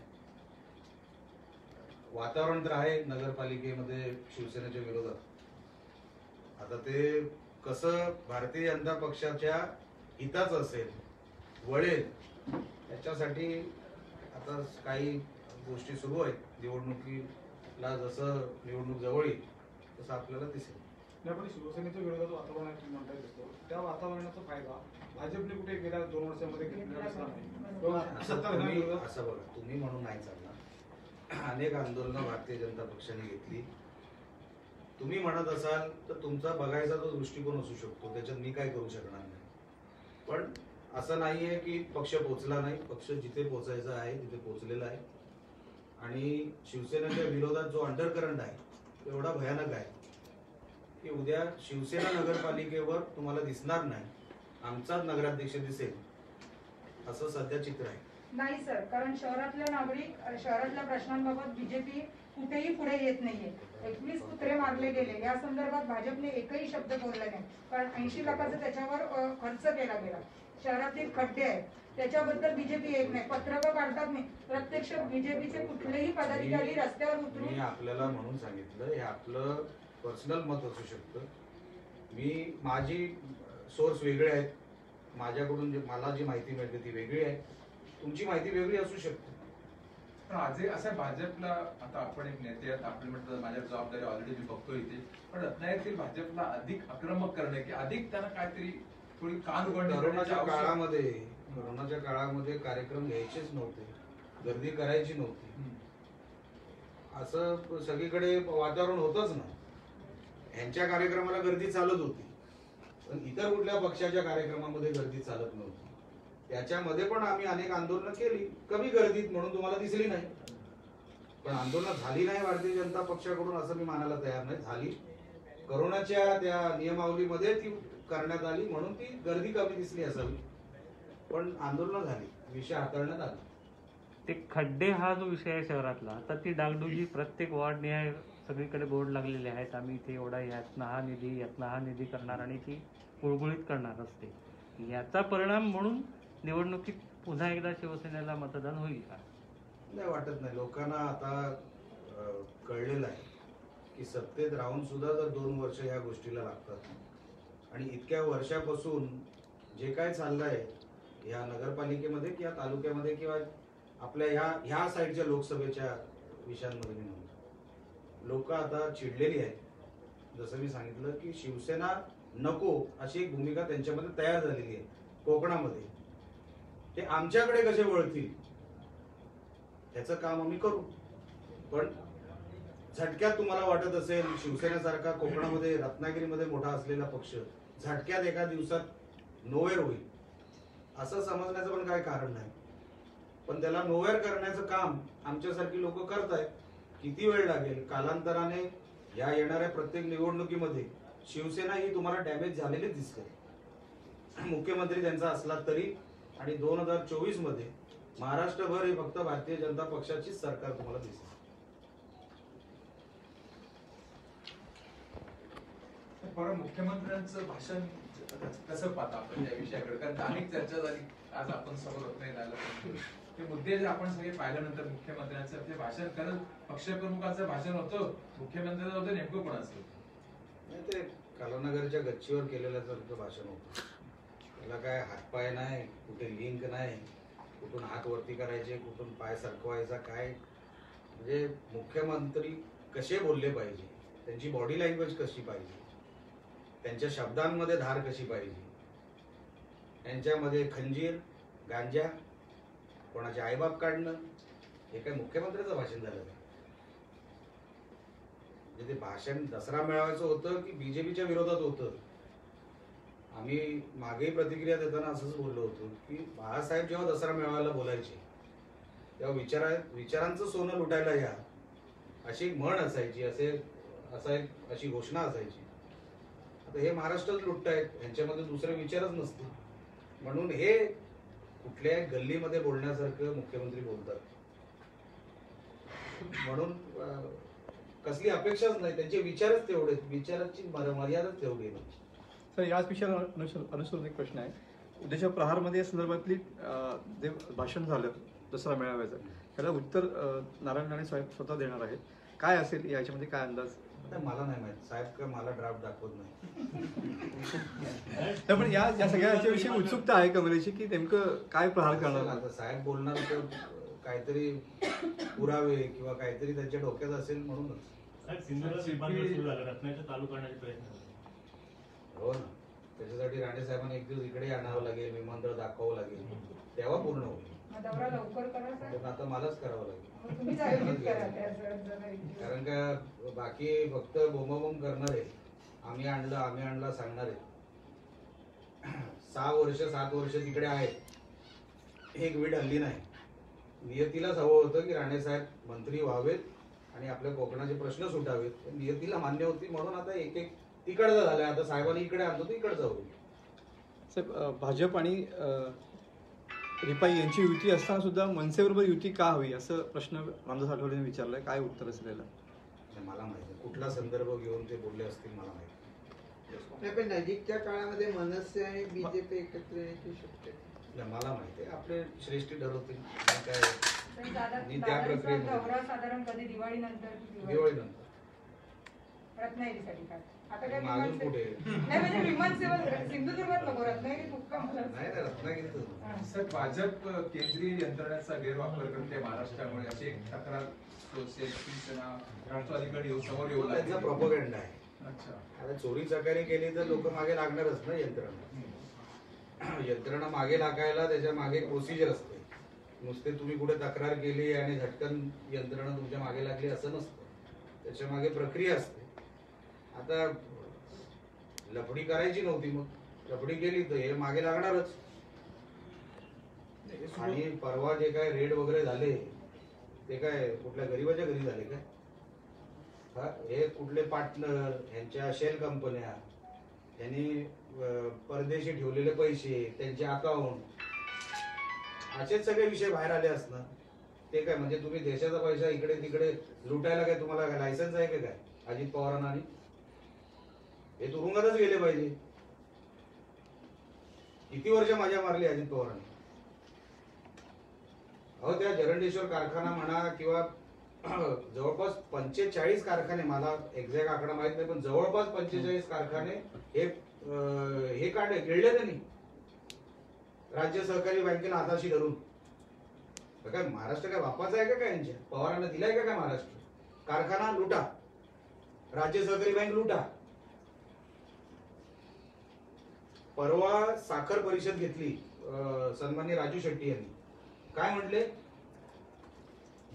वातावरण तर आहे नगरपालिकेमध्ये शिवसेनेच्या विरोधात. आता ते कसं भारतीय जनता पक्षाच्या हिताचं असेल, वळेल, याच्यासाठी आता काही गोष्टी सुरू आहेत. निवडणुकीला जसं निवडणूक जवळ येईल तसं आपल्याला दिसेल. आपण शिवसेनेच्या विरोधात वातावरण आहे म्हणताय दिसतो, त्या वातावरणाचा फायदा भाजपने कुठे गेल्या 2 वर्षामध्ये घेतलेला असला नाही. असं बघा, तुम्ही म्हणून नाही चालणार. अनेक आंदोलनं भारतीय जनता पक्षाने घेतली. तुम्ही म्हणत असाल तर तुमचा बघायचा तो दृष्टिकोन असू शकतो, त्याच्यात मी काय करू शकणार नाही. पण असं नाहीये की पक्ष पोचला नाही. पक्ष जिथे पोचायचा आहे तिथे पोचलेला आहे. आणि शिवसेनेच्या विरोधात जो अंडरकरंट आहे तो एवढा भयानक आहे की उद्या शिवसेना नगरपालिकेवर तुम्हाला दिसणार नाही, आमचाच नगराध्यक्ष दिसेल, असं सध्या चित्र आहे. नाही सर, कारण शहरातले नागरिक शहरातल्या प्रश्नांबाबत बीजेपी कुठेही पुढे येत नाहीये. 21 कुत्रे मारले गेले, या संदर्भात भाजपने एकही शब्द बोलला नाही. कारण 80 लाखाचा त्याच्यावर खर्च केला गेला. शहरातील खड्डे आहेत त्याच्याबद्दल बीजेपी येत नाही, पत्रकं काढतात नाही. प्रत्यक्ष बीजेपीचे कुठलेही पदाधिकारी रस्त्यावर मी उतरून आपल्याला म्हणून सांगितलं, हे आपलं पर्सनल मत असू शकतं. माझी सोर्स वेगळे आहेत, माझ्याकडून मला जी माहिती मिळते ती वेगळी आहे, तुमची माहिती वेगळी असू शकते. पण आजही असं भाजपला, आता आपण एक नेते आहेत, आपण म्हटलं माझ्या जबाबदारी ऑलरेडी मी बघतो इथे, पण रत्नागिरीतील भाजपला अधिक आक्रमक करणे की अधिक त्यांना काहीतरी थोडी कान उघडणे. कोरोनाच्या काळामध्ये कार्यक्रम घ्यायचेच नव्हते, गर्दी करायची नव्हती, असं सगळीकडे वातावरण होतच ना. यांच्या कार्यक्रमाला गर्दी चालत होती, पण इतर कुठल्या पक्षाच्या कार्यक्रमामध्ये गर्दी चालत नव्हती. त्याच्यामध्ये पण आम्ही अनेक आंदोलनं केली, कमी गर्दीत म्हणून तुम्हाला दिसली नाही. पण आंदोलनं झाली नाही भारतीय जनता पक्षाकडून असं मी मानायला तयार नाही. झाली, कोरोनाच्या त्या नियमावलीमध्ये ती करण्यात आली म्हणून ती गर्दी कमी दिसली असावी, पण आंदोलनं झाली, विषय हाताळण्यात आला. ते खड्डे हा जो विषय आहे शहरातला, तर ती डागडुजी प्रत्येक वॉर्ड निहाय सगळीकडे बोर्ड लागलेले आहेत. आम्ही इथे एवढा यातनं हा निधी करणार आणि ती गुळगुळीत करणार असते. याचा परिणाम म्हणून निवडणुकीत पुन्हा एकदा शिवसेनेला मतदान होईल का? नाही, वाटत नाही. लोकांना आता कळलेलं आहे की सत्तेत राहून सुद्धा जर 2 वर्ष ह्या गोष्टीला लागतात आणि इतक्या वर्षापासून जे काय चाललंय या नगरपालिकेमध्ये किंवा तालुक्यामध्ये किंवा आपल्या ह्या साईडच्या लोकसभेच्या विषयांमध्ये मी म्हणतो, लोक आता चिडलेली आहेत. जसं मी सांगितलं की शिवसेना नको अशी एक भूमिका त्यांच्यामध्ये तयार झालेली आहे कोकणामध्ये. ते आमच्याकडे कसे वळतील त्याचं काम आम्ही करू, पण झटक्यात तुम्हाला वाटत असेल शिवसेनेसारखा कोकणामध्ये रत्नागिरीमध्ये मोठा असलेला पक्ष झटक्यात एका दिवसात नोवेर होईल असं समजण्याचं पण काही कारण नाही. पण त्याला नोवेर करण्याचं काम आमच्यासारखी लोक करत आहेत. किती वेळ लागेल, कालांतराने या येणाऱ्या प्रत्येक निवडणुकीमध्ये शिवसेना ही तुम्हाला डॅमेज झालेली दिसते. मुख्यमंत्री त्यांचा असला तरी आणि 2024 मध्ये महाराष्ट्रभर हे फक्त भारतीय जनता पक्षाचीच सरकार तुम्हाला दिसते. परत मुख्यमंत्र्यांचं भाषण कसं पाहता आपण या विषयाकडे, कारण अनेक चर्चा झाली आज आपण समोर होत नाही झालं. ते मुद्दे जर आपण सगळे पाहिल्यानंतर मुख्यमंत्र्यांचं ते भाषण खरंच पक्षप्रमुखाचं भाषण होतं, मुख्यमंत्र्यांचं होतं, नेमकं कोणाचं नाही ते कलानगरच्या गच्चीवर केलेल्यासारखं भाषण होतं. त्याला काय हातपाय नाही, कुठे लिंक नाही, कुठून हात वरती करायचे, कुठून पाय सरकवायचा, काय म्हणजे मुख्यमंत्री कसे बोलले पाहिजे, त्यांची बॉडी लँग्वेज कशी पाहिजे, त्यांच्या शब्दांमध्ये धार कशी पाहिजे, त्यांच्यामध्ये खंजीर, गांजा, कोणाचे आईबाप काढणं, हे काय मुख्यमंत्र्याचं भाषण झालं का? म्हणजे ते भाषण दसरा मेळाव्याचं होतं की बीजेपीच्या विरोधात होतं? आम्ही मागेही प्रतिक्रिया देताना असंच बोललो होतो की बाळासाहेब जेव्हा दसरा मेळाव्याला बोलायचे तेव्हा विचारांचं सोनं लुटायला या अशी एक म्हण असायची, अशी घोषणा असायची. आता हे महाराष्ट्रच लुटतायत, यांच्यामध्ये दुसरे विचारच नसते. म्हणून हे कुठल्याही गल्लीमध्ये बोलण्यासारखं मुख्यमंत्री बोलतात. म्हणून कसली अपेक्षाच नाही, त्यांचे विचारच तेवढे, विचाराची मर्यादाच तेवढी नाही. सर, याच विषयाला अनुसरून एक प्रश्न आहे. उद्याच्या प्रहारमध्ये या संदर्भातली जे भाषण झालं दसरा मेळाव्याचं, त्याला उत्तर नारायण राणे साहेब स्वतः देणार आहेत. काय असेल याच्यामध्ये, काय अंदाज? मला नाही माहित, साहेब का मला ड्राफ्ट दाखवत नाही. पण या सगळ्याच्या विषयी उत्सुकता आहे कमलेची की नेमकं काय प्रहार करणार. आता साहेब बोलणार तर काहीतरी पुरावे किंवा काहीतरी त्यांच्या डोक्यात असेल म्हणूनच. रत्नागिरीचं चालू करण्याचे प्रयत्न. हो ना, त्याच्यासाठी राणे साहेबांना एक दिवस इकडे आणावं लागेल, विमानतळ दाखवावं लागेल, तेव्हा पूर्ण होईल. आता मलाच करावं लागेल. कारण का बाकी फक्त बोंबाबोंब करणारे, आम्ही आणला सांगणारे 7 वर्ष तिकडे आहेत, एक वीड हल्ली नाही. नियतीलाच हवं होतं की राणे साहेब मंत्री व्हावेत आणि आपल्या कोकणाचे प्रश्न सुटावेत. नियतीला मान्य होती म्हणून आता एक तिकडचं झालं. आता साहेबांनी इकडे आणतो तर इकडचं होईल. साहेब, भाजप आणि रिपाई यांची युती असताना सुद्धा मनसेबरोबर युती का हवी असं प्रश्न रामदास आठवलेंनी विचारलाय. काय उत्तर असेल याला? मला माहिती कुठला संदर्भ घेऊन ते बोलले असतील मला माहिती. पण नजीकच्या काळामध्ये मनसे आणि बीजेपी एकत्र येण्याची शक्यता मला माहिती आहे. आपले श्रेष्ठी ठरवतील काय त्या प्रक्रियेत. साधारण कधी दिवाळीनंतर रत्नागिरीसाठी काय आता काय मागून कुठे नाही, म्हणजे विमान सेवा सिंधुदुर्गात नको, रत्नागिरी नाही ना, रत्नागिरीत. सर, भाजप केंद्रीय यंत्रणेचा गैरवापर करते महाराष्ट्रामुळे अशी एक तक्रार शिवसेना राष्ट्रवादीकडे समोर येऊ लागली. त्यांचा प्रोपगंडा आहे. अच्छा, आता चोरी चकारी केली तर लोक मागे लागणारच ना. यंत्रणा मागे लागायला त्याच्या मागे प्रोसिजर असते. नुसते तुम्ही कुठे तक्रार केली आणि झटकन यंत्रणा तुमच्या मागे लागली असं नसतं, त्याच्या मागे प्रक्रिया असते. आता लफडी करायची नव्हती, मग लफडी केली तर हे मागे लागणारच. आणि परवा जे काय रेड वगैरे झाले ते काय कुठल्या गरीबाच्या घरी झाले काय? हे कुठले पार्टनर, यांच्या शेल कंपन्या, यांनी परदेशी ठेवलेले पैसे, त्यांचे अकाउंट, असेच सगळे विषय बाहेर आले असणार. ते काय म्हणजे तुम्ही देशाचा पैसा इकडे तिकडे लुटायला काय तुम्हाला काय लायसन्स आहे का काय अजित पवारांना? आणि हे तुरुंगातच गेले पाहिजे. किती वर्ष मजा मारली अजित पवारांनी. अहो, त्या जरंडेश्वर कारखाना म्हणा किंवा जवळपास 45 कारखाने, मला एक्झॅक्ट आकडा माहित नाही पण जवळपास 45 कारखाने हे काढले, गिळले त्यांनी राज्य सहकारी बँकेला हाताशी धरून. काय महाराष्ट्र काय बापाचा आहे का काय? यांच्या पवारांना दिलाय का काय महाराष्ट्र? कारखाना लुटा, राज्य सहकारी बँक लुटा. परवा साखर परिषद घेतली सन्माननीय राजू शेट्टी यांनी. काय म्हटले?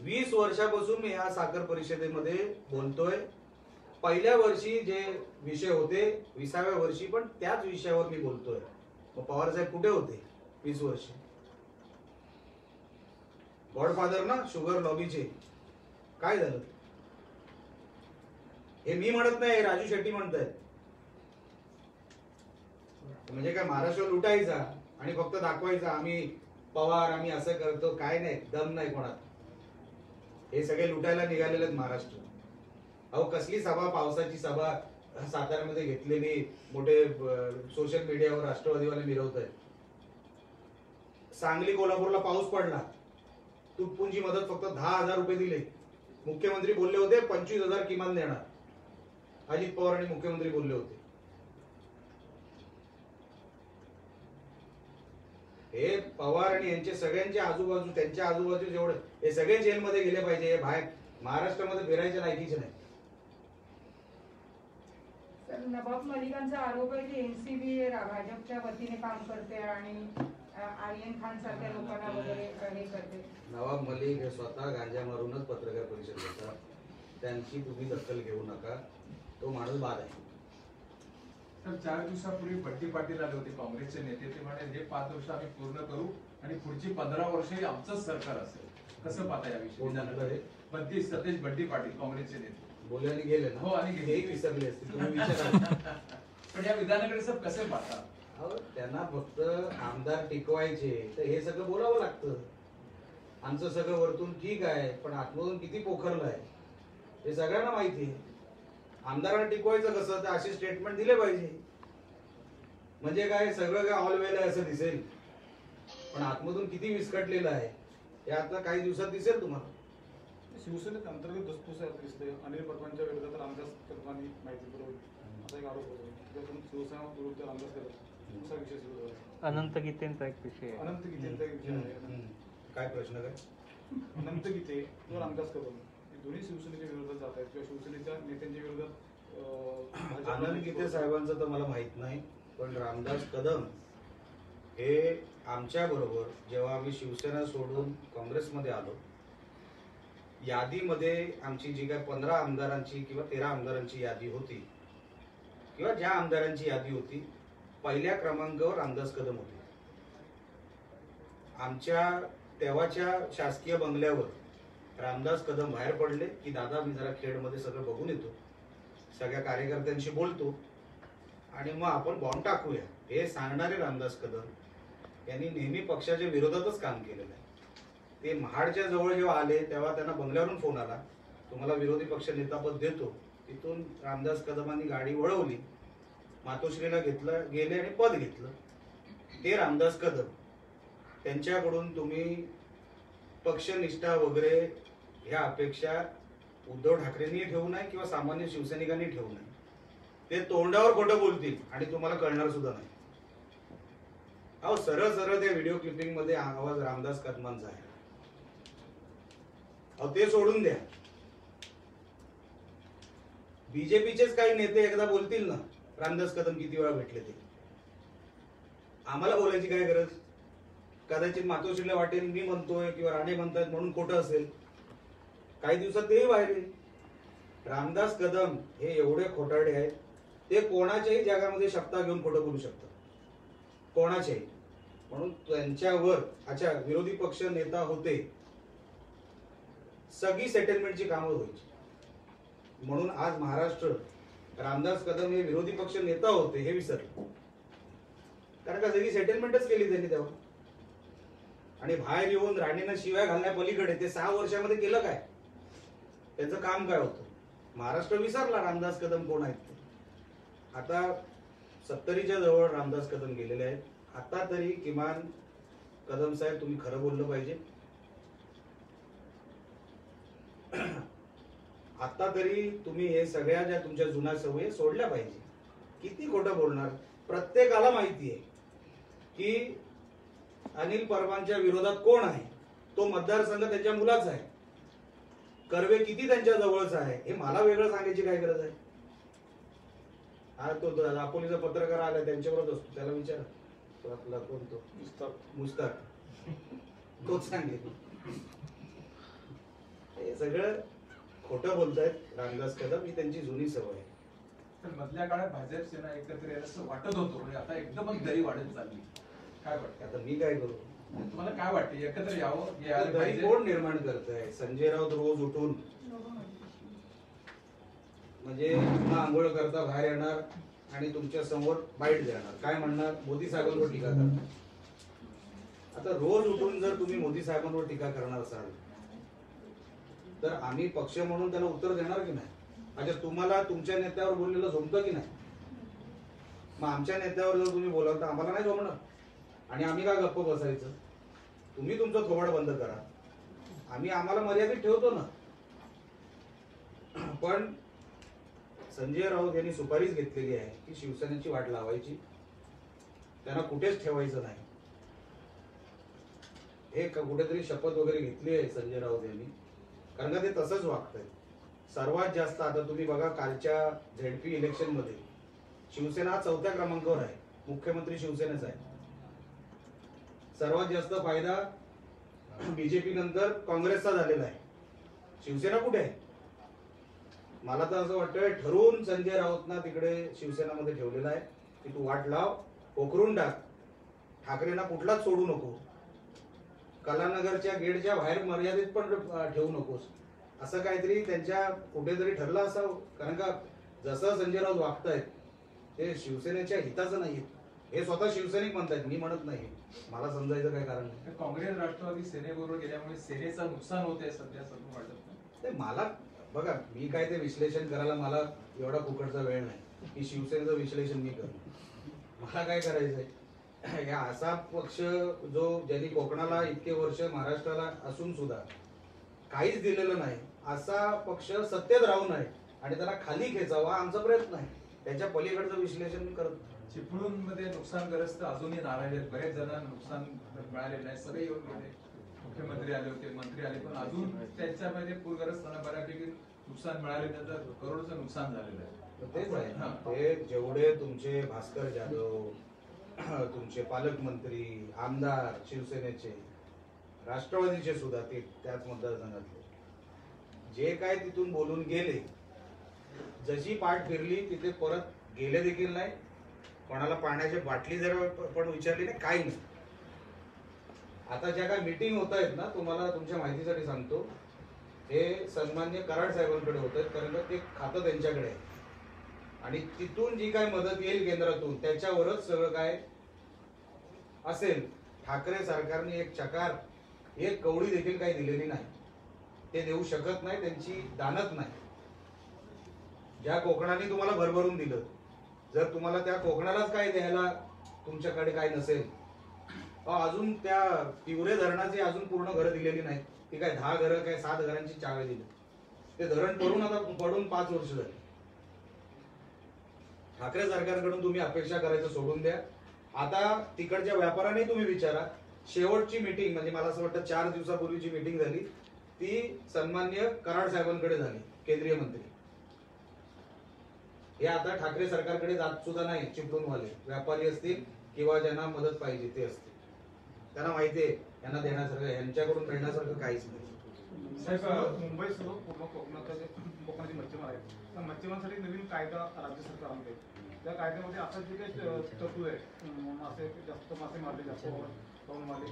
20 वर्षापासून मी ह्या साखर परिषदेमध्ये बोलतोय. पहिल्या वर्षी जे विषय होते 20व्या वर्षी पण त्याच विषयावर मी बोलतोय. मग पवार साहेब कुठे होते 20 वर्ष? गॉडफादर ना शुगर लॉबीचे. काय झालं? हे मी म्हणत नाही, राजू शेट्टी म्हणतायत. म्हणजे काय महाराष्ट्र लुटायचा आणि फक्त दाखवायचा आम्ही पवार, आम्ही असं करतो? काय नाही, दम नाही कोणात. हे सगळे लुटायला निघालेले आहेत महाराष्ट्र. अहो कसली सभा, पावसाची सभा साताऱ्यामध्ये घेतलेली, मोठे सोशल मीडियावर राष्ट्रवादीवाले मिरवत आहेत. सांगली कोल्हापूरला पाऊस पडला, तुटपुंजी मदत फक्त 10,000 रुपये दिले. मुख्यमंत्री बोलले होते 25,000 किमान देणार. अजित पवार आणि मुख्यमंत्री बोलले होते. हे पवार आणि यांचे सगळ्यांचे आजूबाजू, त्यांच्या आजूबाजू जेवढे, हे सगळे जेलमध्ये गेले पाहिजे. हे बाहेर महाराष्ट्रामध्ये फिरायच्या लायकीचे नाही. सर, नवाब मलिकांचा आरोप आहे की एनसीबी भाजपच्या वतीने काम करते आणि आर्यन खान सारख्या लोकांना वगैरे हे करते. नवाब मलिक हे स्वतः गांजा मारूनच पत्रकार परिषद घेतात. त्यांची तुम्ही दखल घेऊ नका. तो माणूस बाद आहे. तर 4 दिवसापूर्वी बड्डी पाटील आले होते, काँग्रेसचे नेते. ते म्हणाले हे 5 वर्ष आम्ही पूर्ण करू आणि पुढची 15 वर्षही आमचंच सरकार असेल. कसं पाहता याविषयी? सतेज बड्डी पाटील, काँग्रेसचे नेते बोलले आणि गेले ना. हो, आणि हेही विसरले असते तुम्ही विचारा. पण या विधानाकडे सर कसे पाहता? त्यांना फक्त आमदार टिकवायचे तर हे सगळं बोलावं लागतं. आमचं सगळं वरतून ठीक आहे पण आतमधून किती पोखरलं आहे हे सगळ्यांना माहिती आहे. आमदारांना टिकवायचं कसं, तर असे स्टेटमेंट दिले पाहिजे. म्हणजे काय, सगळं काय ऑल वेल आहे असं दिसेल, पण आतमधून किती विस्कटलेलं आहे हे आता काही दिवसात दिसेल तुम्हाला. शिवसेनेत अंतर्गत धुसफूस दिसते. अनिल परबांच्या विरोधात रामदास कदमांनी माहिती पुरवली असा एक आरोप होतो. त्यातून शिवसेना विरुद्ध रामदास कदम असा विषय सुरू आहे. अनंत गीतेंचा एक विषय आहे. अनंत गीतेंचा एक विषय आहे. काय प्रश्न काय? अनंत गीते किंवा रामदास कदम हे दोन्ही शिवसेनेच्या विरोधात जात आहेत किंवा शिवसेनेच्या नेत्यांच्या विरोधात. आनंद गीते साहेबांचं तर मला माहित नाही, पण रामदास कदम हे आमच्या बरोबर जेव्हा आम्ही शिवसेना सोडून काँग्रेसमध्ये आलो, यादीमध्ये आमची जी काय 15 आमदारांची किंवा 13 आमदारांची यादी होती, किंवा ज्या आमदारांची यादी होती, पहिल्या क्रमांकावर रामदास कदम होते. आमच्या तेव्हाच्या शासकीय बंगल्यावर रामदास कदम बाहेर पडले की दादा मी जरा खेडमध्ये सगळं बघून येतो, सगळ्या कार्यकर्त्यांशी बोलतो आणि मग आपण बॉम्ब टाकूया, हे सांगणारे रामदास कदम यांनी नेहमी पक्षाच्या विरोधातच काम केलेलं आहे. ते महाडच्या जवळ जेव्हा आले तेव्हा त्यांना बंगल्यावरून फोन आला, तुम्हाला विरोधी पक्ष नेतापद देतो. तिथून रामदास कदमांनी गाडी वळवली, मातोश्रीला घेतलं, गेले आणि पद घेतलं. ते रामदास कदम, त्यांच्याकडून तुम्ही पक्षनिष्ठा वगैरे ह्या अपेक्षा उद्धव ठाकरेंनी ठेवू नये किंवा सामान्य शिवसैनिकांनी ठेवू नये. ते तोंडावर खोटं बोलतील आणि तुम्हाला कळणार सुद्धा नाही. अहो सरळ सरळ त्या व्हिडिओ क्लिपिंग मध्ये आवाज रामदास कदमांचा आहे. अहो ते सोडून द्या. बीजेपीचेच काही नेते एकदा बोलतील ना रामदास कदम किती वेळा भेटले ते, आम्हाला बोलायची काय गरज. कदाचित मातोश्रीला वाटेल मी म्हणतोय किंवा राणे म्हणतात म्हणून खोटं असेल, काही दिवसात तेही बाहेर येईल. रामदास कदम हे एवढे खोटारडे आहेत, ते कोणाच्याही जगामध्ये शब्दा घेऊन खोटं बोलू शकतात, कोणाच्याही. म्हणून त्यांच्यावर अच्छा विरोधी पक्ष नेता होते, सगळी सेटलमेंटची कामं व्हायची. म्हणून आज महाराष्ट्र रामदास कदम हे विरोधी पक्ष नेता होते हे विसरले, कारण का सगळी सेटलमेंटच केली त्यांनी तेव्हा. आणि बाहेर येऊन राणीनं शिव्या घालण्या पलीकडे ते 6 वर्षामध्ये केलं काय, त्यांचं काम काय होतं. महाराष्ट्र विसरला रामदास कदम कोण आहेत ते. आता 70च्या जवळ रामदास कदम गेलेले आहेत. आता तरी किमान कदम साहेब तुम्ही खरं बोललं पाहिजे. आता तरी तुम्ही हे सगळ्या ज्या तुमच्या जुन्या सवयी सोडल्या पाहिजे. किती खोटं बोलणार. प्रत्येकाला माहिती आहे की अनिल परबांच्या विरोधात कोण आहे, तो मतदारसंघ त्यांच्या मुलाचा आहे. कर्वे किती त्यांच्या जवळचा आहे हे मला वेगळं सांगायची काय गरज आहे. हा तो दापोलीचा पत्रकार आला त्यांच्याबरोबर असतो, त्याला विचारा. तो आपला कोण, तो मुस्ताक, तोच सांगेल. हे सगळं खोटं बोलतायत रामदास कदम, ही त्यांची जुनी सवय आहे. पण मधल्या काळात भाजप सेना एकत्र यायला असं वाटत होतं, म्हणजे आता एकदमच दरी वाढत चालली. काय वाटतं आता मी काय करू? तुम्हाला? काय वाटतं एकत्र यावं तर यायला दरी पाहिजे? कोण निर्माण करत आहे? संजय राऊत रोज उठून म्हणजे पुन्हा आंघोळ करता बाहेर येणार आणि तुमच्या समोर बाईट देणार. काय म्हणणार? मोदी साहेबांवर टीका करणार. आता रोज उठून जर तुम्ही मोदी साहेबांवर टीका करणार असाल तर आम्ही पक्ष म्हणून त्याला उत्तर देणार की नाही? अच्छा, तुम्हाला तुमच्या नेत्यावर बोललेलं झोमतं की नाही? मग आमच्या नेत्यावर जर तुम्ही बोलाल तर आम्हाला नाही झोमणार आणि आम्ही का गप्प बसायचं? तुम्ही तुमचं थोबाड बंद करा, आम्ही आम्हाला मर्यादित ठेवतो ना. पण संजय राऊत यांनी सुपारीच घेतलेली आहे की शिवसेनेची वाट लावायची, त्यांना कुठेच ठेवायचं नाही. हे कुठेतरी शपथ वगैरे घेतली आहे संजय राऊत यांनी, कारण का ते तसंच वागतंय. सर्वात जास्त आता तुम्ही बघा, कालच्या झेडपी इलेक्शन मध्ये शिवसेना हा 4थ्या क्रमांकावर आहे, मुख्यमंत्री शिवसेनेचा आहे. सर्वात जास्त फायदा बीजेपी नंतर काँग्रेसचा झालेला आहे. शिवसेना कुठे आहे? मला तर असं वाटतंय ठरवून संजय राऊतना तिकडे शिवसेनामध्ये ठेवलेला आहे की तू वाट लाव, पोखरून टाक, ठाकरेंना कुठलाच सोडू नको, कलानगरच्या गेटच्या बाहेर मर्यादित पण ठेवू नकोस, असं काहीतरी त्यांच्या कुठेतरी ठरलं असावं. कारण का जसं संजय राऊत वागतायत ते शिवसेनेच्या हिताचं नाही, हे स्वतः शिवसैनिक म्हणतायत, मी म्हणत नाही. मला समजायचं काय कारण नाही. काँग्रेस राष्ट्रवादी सेनेबरोबर गेल्यामुळे सेनेचं नुकसान होतंय सध्या, असं वाटत नाही? मला बघा, मी काय ते विश्लेषण करायला मला एवढा फुकटचा वेळ नाही की शिवसेनेचं विश्लेषण मी करू. मला काय करायचंय, या असा पक्ष जो ज्यांनी कोकणाला इतके वर्ष, महाराष्ट्राला असून सुद्धा काहीच दिलेलं नाही, असा पक्ष सत्तेत राहू नये आणि त्याला खाली खेचावा आमचा प्रयत्न आहे. त्याच्या पलीकडचं विश्लेषण मी करत नाही. चिपळूण मध्ये नुकसानग्रस्त अजूनही नाराज आहेत, बरेच जणांना नुकसान मिळालेलं आहे. सगळे येऊन गेले, मुख्यमंत्री आले होते, मंत्री आले, पण अजून त्यांच्यामध्ये पूरग्रस्तांना बऱ्यापैकी नुकसान मिळालेलं, तर करोडचं नुकसान झालेलं आहे. तेच आहे ना, ते जेवढे तुमचे भास्कर जाधव, तुमचे पालकमंत्री, आमदार शिवसेनेचे, राष्ट्रवादीचे सुद्धा, ते त्याच मतदारसंघातले जे काय तिथून बोलून गेले, जशी पाठ फिरली तिथे परत गेले देखील नाही. कोणाला पाण्याची बाटली जर पण विचारली नाही, काही नाही. आता ज्या काय मीटिंग होत आहेत ना, तुम्हाला तुमच्या माहितीसाठी सांगतो, हे सन्मान्य कराड साहेबांकडे होत आहेत, कारण का ते खातं त्यांच्याकडे आहे आणि तिथून जी काय मदत येईल केंद्रातून त्याच्यावरच सगळं काय असेल. ठाकरे सरकारने एक चकार, एक कवडी देखील काही दिलेली नाही, ते देऊ शकत नाही, त्यांची दानत नाही. ज्या कोकणाने तुम्हाला भरभरून दिलं, जर तुम्हाला त्या कोकणालाच काय द्यायला तुमच्याकडे काय नसेल, अजून त्या तिवरे धरणाची अजून पूर्ण घरं दिलेली नाहीत. ती काय 10 घरं, काय 7 घरांची चावे दिली. ते धरण पडून 5 वर्ष झाली. ठाकरे सरकारकडून तुम्ही अपेक्षा करायचं सोडून द्या. आता तिकडच्या व्यापाऱ्यांनी तुम्ही विचारा, शेवटची मीटिंग म्हणजे मला असं वाटतं 4 दिवसापूर्वीची मीटिंग झाली, ती सन्मान्य कराड साहेबांकडे झाली, केंद्रीय मंत्री. हे आता ठाकरे सरकारकडे जात सुद्धा नाही. चिपळूणवाले व्यापारी असतील किंवा ज्यांना मदत पाहिजे ते असतील, त्यांना माहितीये यांना देण्यासारखं, यांच्याकडून मिळण्यासारखं काहीच नाही. साहेब, मुंबईसह पूर्ण कोकणातले जे कोकणाचे मच्छीमार आहेत, त्या मच्छीमारांसाठी नवीन कायदा राज्य सरकार आणते. त्या कायद्यामध्ये आता जे काही तरतूद आहे, मासे जास्त मासे मारले, जास्त पाहून मारले,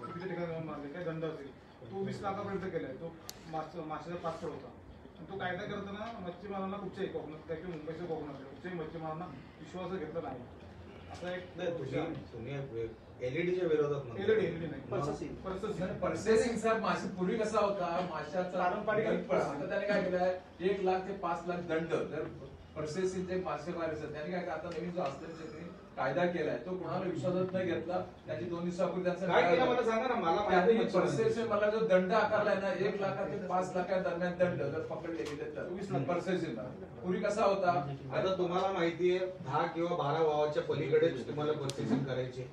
किती ठिकाणी मारले, काही दंड असेल, तो 20 लाखापर्यंत केलाय. तो माशाचा पासपोर्ट होता. तो कायदा करताना मच्छीमारांना कुठच्याही कोकणात किंवा मुंबईच्या कोकणात कुठच्याही मच्छीमारांना विश्वास घेतला नाही. असा एक तुम्ही एलईडीच्या विरोधात प्रोसेसिंग साहेब, मासे पूर्वी कसा होता माशाचा पारंपरिक, आता त्याने काय केलंय 1 लाख ते 5 लाख दंड. तर प्रोसेसिंगचे मासेमार असतात त्याने काय, आता नवीन जो असल्याने कायदा केलाय तो कोणाला विश्वासात नाही घेतला. त्याची 2 दिवसापूर्वी त्यांचा काय केलं मला सांगा ना. मला प्रोसेसिंग मला जो दंड आकारलाय ना 1 लाख ते 5 लाखा दरम्यान दंड जर पकडले गेले तर 20 लाख प्रोसेसिंग. पूर्वी कसा होता, आता तुम्हाला माहितीये 10 किंवा 12 वावाच्या पलीकडेच तुम्हाला प्रोसेसिंग करायचे.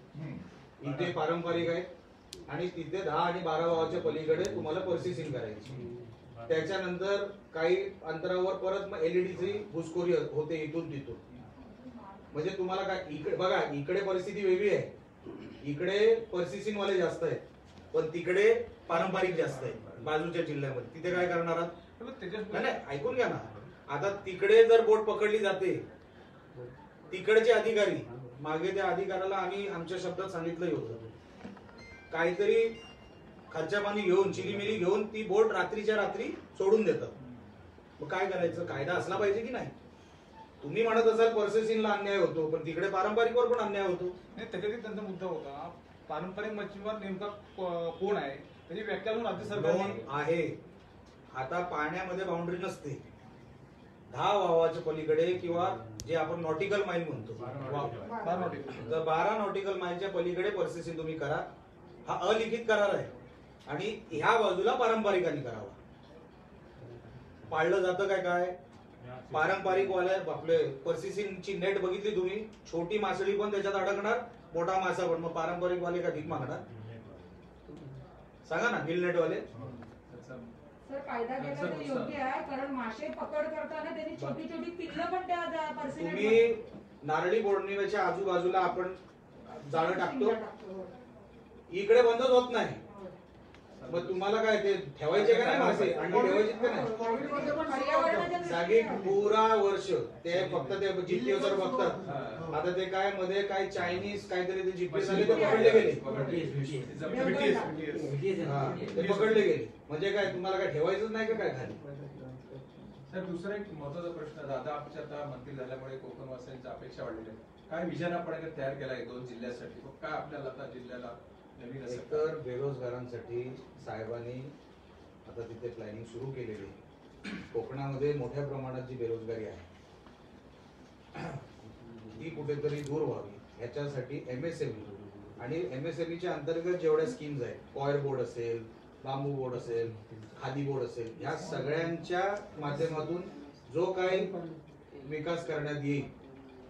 इथे पारंपरिक आहे आणि तिथे 10 आणि 12 वावाच्या पलीकडे तुम्हाला प्रोसेसिंग करायची. त्याच्यानंतर काही अंतरावर परत मग एलईडीची घुसखोरी होते इथून तिथून. म्हणजे तुम्हाला काय इकडे बघा, इकडे परिस्थिती वेगळी आहे. इकडे प्रोसेसिंग वाले जास्त आहेत पण तिकडे पारंपरिक जास्त आहे. बाजूच्या जिल्ह्यामध्ये, तिथे काय करणार आहात? त्याच्यात नाही ऐकून घ्या ना. आता तिकडे जर बोट पकडली जाते, तिकडचे अधिकारी, मागे त्या अधिकाऱ्याला आम्ही आमच्या शब्दात सांगितलंही होतं, काहीतरी खर्चा पाणी घेऊन चिरीमिरी घेऊन ती बोट रात्रीच्या रात्री सोडून देतात. मग काय करायचं? कायदा असला पाहिजे की नाही? तुम्ही म्हणत असाल प्रोसेसिंगला अन्याय होतो, पण तिकडे पारंपरिकवर पण अन्याय होतो. नाही, त्याच्यातही त्यांचा मुद्दा होता, पारंपरिक मच्छीमार नेमका कोण आहे त्याची व्याख्या अजून राज्य सरकारने आहे. आता पाण्यामध्ये बाउंड्री नसते, 10 वावाच्या पलीकडे किंवा जे आपण नॉटिकल माइल म्हणतो, 12 नॉटिकल माइलच्या पलीकडे प्रोसेसिंग तुम्ही करा. हा अलिखित करार आहे आणि ह्या बाजूला पारंपरिकांनी करावा. पाळलं जातं काय काय? पारंपरिक वाले आपले प्रोसेसिंगची नेट बघितली तुम्ही, छोटी मासळी पण त्याच्यात अडकणार, मोठा मासा पण. मग पारंपरिक वाले का भीक मागणार? सांगा ना, गिल नेट वाले. सर कायदा केला तर योग्य आहे, कारण मासे पकड करताना त्यांनी छोटी छोटी पिल्लं पण त्या तुम्ही नारळी पौर्णिमेच्या आजूबाजूला आपण जाळं टाकतो, इकडे बंदच होत नाही. मग तुम्हाला काय ते ठेवायचे का नाही मासे? अंडी ठेवायचे का नाही? जागी पुरा वर्ष ते फक्त ते जीपीएस वर बघतात. आता ते काय मध्ये काय चायनीज काहीतरी ते जीपीएस आले ते पकडले गेले, ते पकडले गेले. म्हणजे काय तुम्हाला काय ठेवायचंच नाही का काय खाली? सर दुसरा एक महत्वाचा प्रश्न, दादा आमच्या आता मंत्री झाल्यामुळे कोकणवासियांच्या अपेक्षा वाढलेल्या आहेत. काय विजन आपण तयार केला आहे 2 जिल्ह्यासाठी? काय आपल्याला आता जिल्ह्याला नवीन असं? तर बेरोजगारांसाठी साहेबांनी आता तिथे प्लॅनिंग सुरू केलेली आहे. कोकणामध्ये मोठ्या प्रमाणात जी बेरोजगारी आहे ती कुठेतरी दूर व्हावी, ह्याच्यासाठी MSME आणि MSMEच्या अंतर्गत जेवढ्या स्कीम्स आहेत, कॉयर बोर्ड असेल, बांबू बोर्ड असेल, खादी बोर्ड असेल, ह्या सगळ्यांच्या माध्यमातून जो काही विकास करण्यात येईल,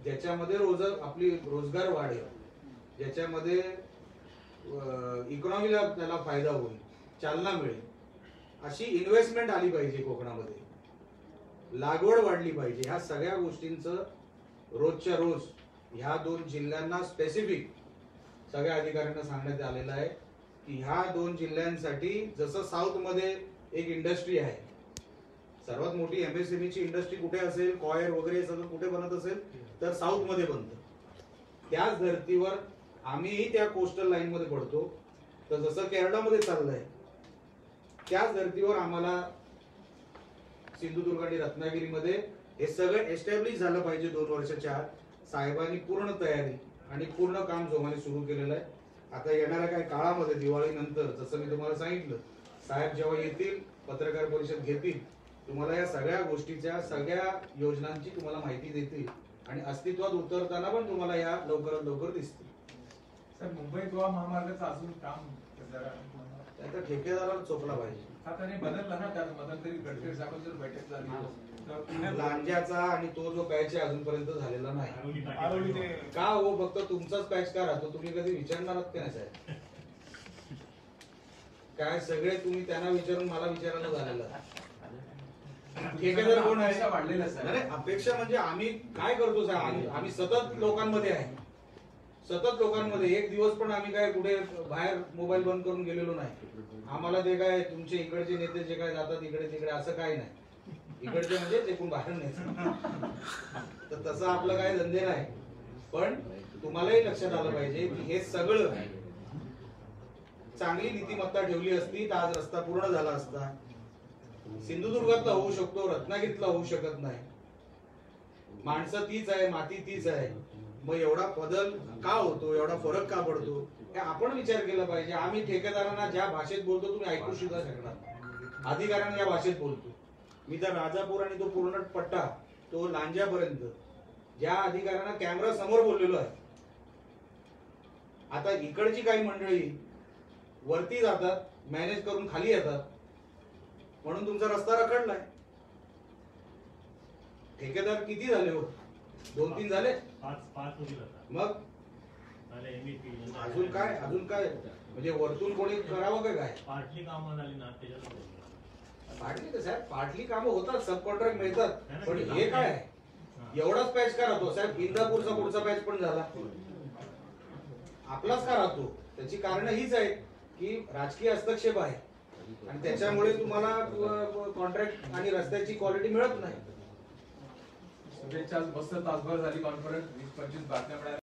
ज्याच्यामध्ये आपली रोजगार वाढेल, ज्याच्यामध्ये इकॉनॉमीला त्याला फायदा होईल, चालना मिळेल, अशी इन्व्हेस्टमेंट आली पाहिजे कोकणामध्ये, लागवड वाढली पाहिजे. ह्या सगळ्या गोष्टींचं रोजच्या रोज ह्या 2 जिल्ह्यांना स्पेसिफिक सगळ्या अधिकाऱ्यांना सांगण्यात आलेलं आहे की ह्या 2 जिल्ह्यांसाठी जसं साऊथ मध्ये एक इंडस्ट्री आहे, सर्वात मोठी MSMEची इंडस्ट्री कुठे असेल, कॉयर वगैरे सगळं कुठे बनत असेल तर साऊथ मध्ये बनतं. त्याच धर्तीवर आम्हीही त्या कोस्टल लाईन मध्ये पडतो. तर जसं केरळामध्ये चाललंय त्याच धर्तीवर आम्हाला सिंधुदुर्ग आणि रत्नागिरीमध्ये हे सगळं एस्टॅब्लिश झालं पाहिजे 2 वर्षाच्या आत. साहेबांनी पूर्ण तयारी आणि पूर्ण काम जोमाने सुरू केलेलं आहे. आता येणाऱ्या काही काळामध्ये दिवाळीनंतर जसं मी तुम्हाला सांगितलं, साहेब जेव्हा येतील पत्रकार परिषद घेतील, तुम्हाला या सगळ्या गोष्टीच्या सगळ्या योजनांची तुम्हाला माहिती देतील आणि अस्तित्वात उतरताना पण तुम्हाला या लवकरात लवकर दिसतील. सर मुंबई गोवा महामार्गाचं अजून काम जरा त्याचा ठेकेदाराला चोपला पाहिजे. आता नाही बदलला ना, त्यात मध्यंतरी गडकरी साहेबांची जर बैठक झाली लांज्याचा आणि तो जो पॅच आहे अजूनपर्यंत झालेला नाही. का हो? फक्त तुमचाच पॅच का राहतो? तुम्ही कधी विचारणार आहात का नाही साहेब? काय सगळे तुम्ही त्यांना विचारून मला विचारायला झालेलं. ठेकेदार कोण आहे? वाढलेला सर. अपेक्षा म्हणजे आम्ही काय करतो साहेब? आम्ही सतत लोकांमध्ये आहे, सतत लोकांमध्ये. एक दिवस पण आम्ही काय कुठे बाहेर मोबाईल बंद करून गेलेलो नाही. आम्हाला ते काय तुमचे इकडचे नेते जे काय जातात इकडे तिकडे असं काही नाही. इकडचे म्हणजे ते कोण बाहेर नाही, तर तसं आपलं काय धंदे नाही. पण तुम्हालाही लक्षात आलं पाहिजे की हे सगळं चांगली नीतिमत्ता ठेवली असती तर आज रस्ता पूर्ण झाला असता. सिंधुदुर्गातला होऊ शकतो, रत्नागिरीतला होऊ शकत नाही. माणसं तीच आहे, माती तीच आहे. मग एवढा बदल का होतो, एवढा फरक का पडतो, हे आपण विचार केला पाहिजे. आम्ही ठेकेदारांना ज्या भाषेत बोलतो तुम्ही ऐकू सुद्धा शकणार, अधिकाऱ्यांना या भाषेत बोलतो. मी तर राजापूर आणि तो पूर्ण पट्टा तो लांज्यापर्यंत ज्या अधिकाऱ्यांना कॅमेरा समोर बोललेलो आहे. आता इकडची काही मंडळी वरती जातात, मॅनेज करून खाली येतात, म्हणून तुमचा रस्ता रखडलाय. ठेकेदार किती झाले हो? 2-3 झाले. मग अजून काय म्हणजे वरतून कोणी करावं का काय? पाटली कामं झाली ना पाटली साहेब, पाटली कामं होतात, सब कॉन्ट्रॅक्ट मिळतात. पण हे काय एवढाच पॅच का राहतो साहेब? इंदापूरचा पुढचा पॅच पण झाला, आपलाच का राहतो? त्याची कारण हीच आहे की राजकीय हस्तक्षेप आहे. आणि त्याच्यामुळे तुम्हाला कॉन्ट्रॅक्ट आणि रस्त्याची क्वालिटी मिळत नाही. शुभेच्छा. मस्त तासभर झाली कॉन्फरन्स, 20-25 बातम्या मिळाल्या.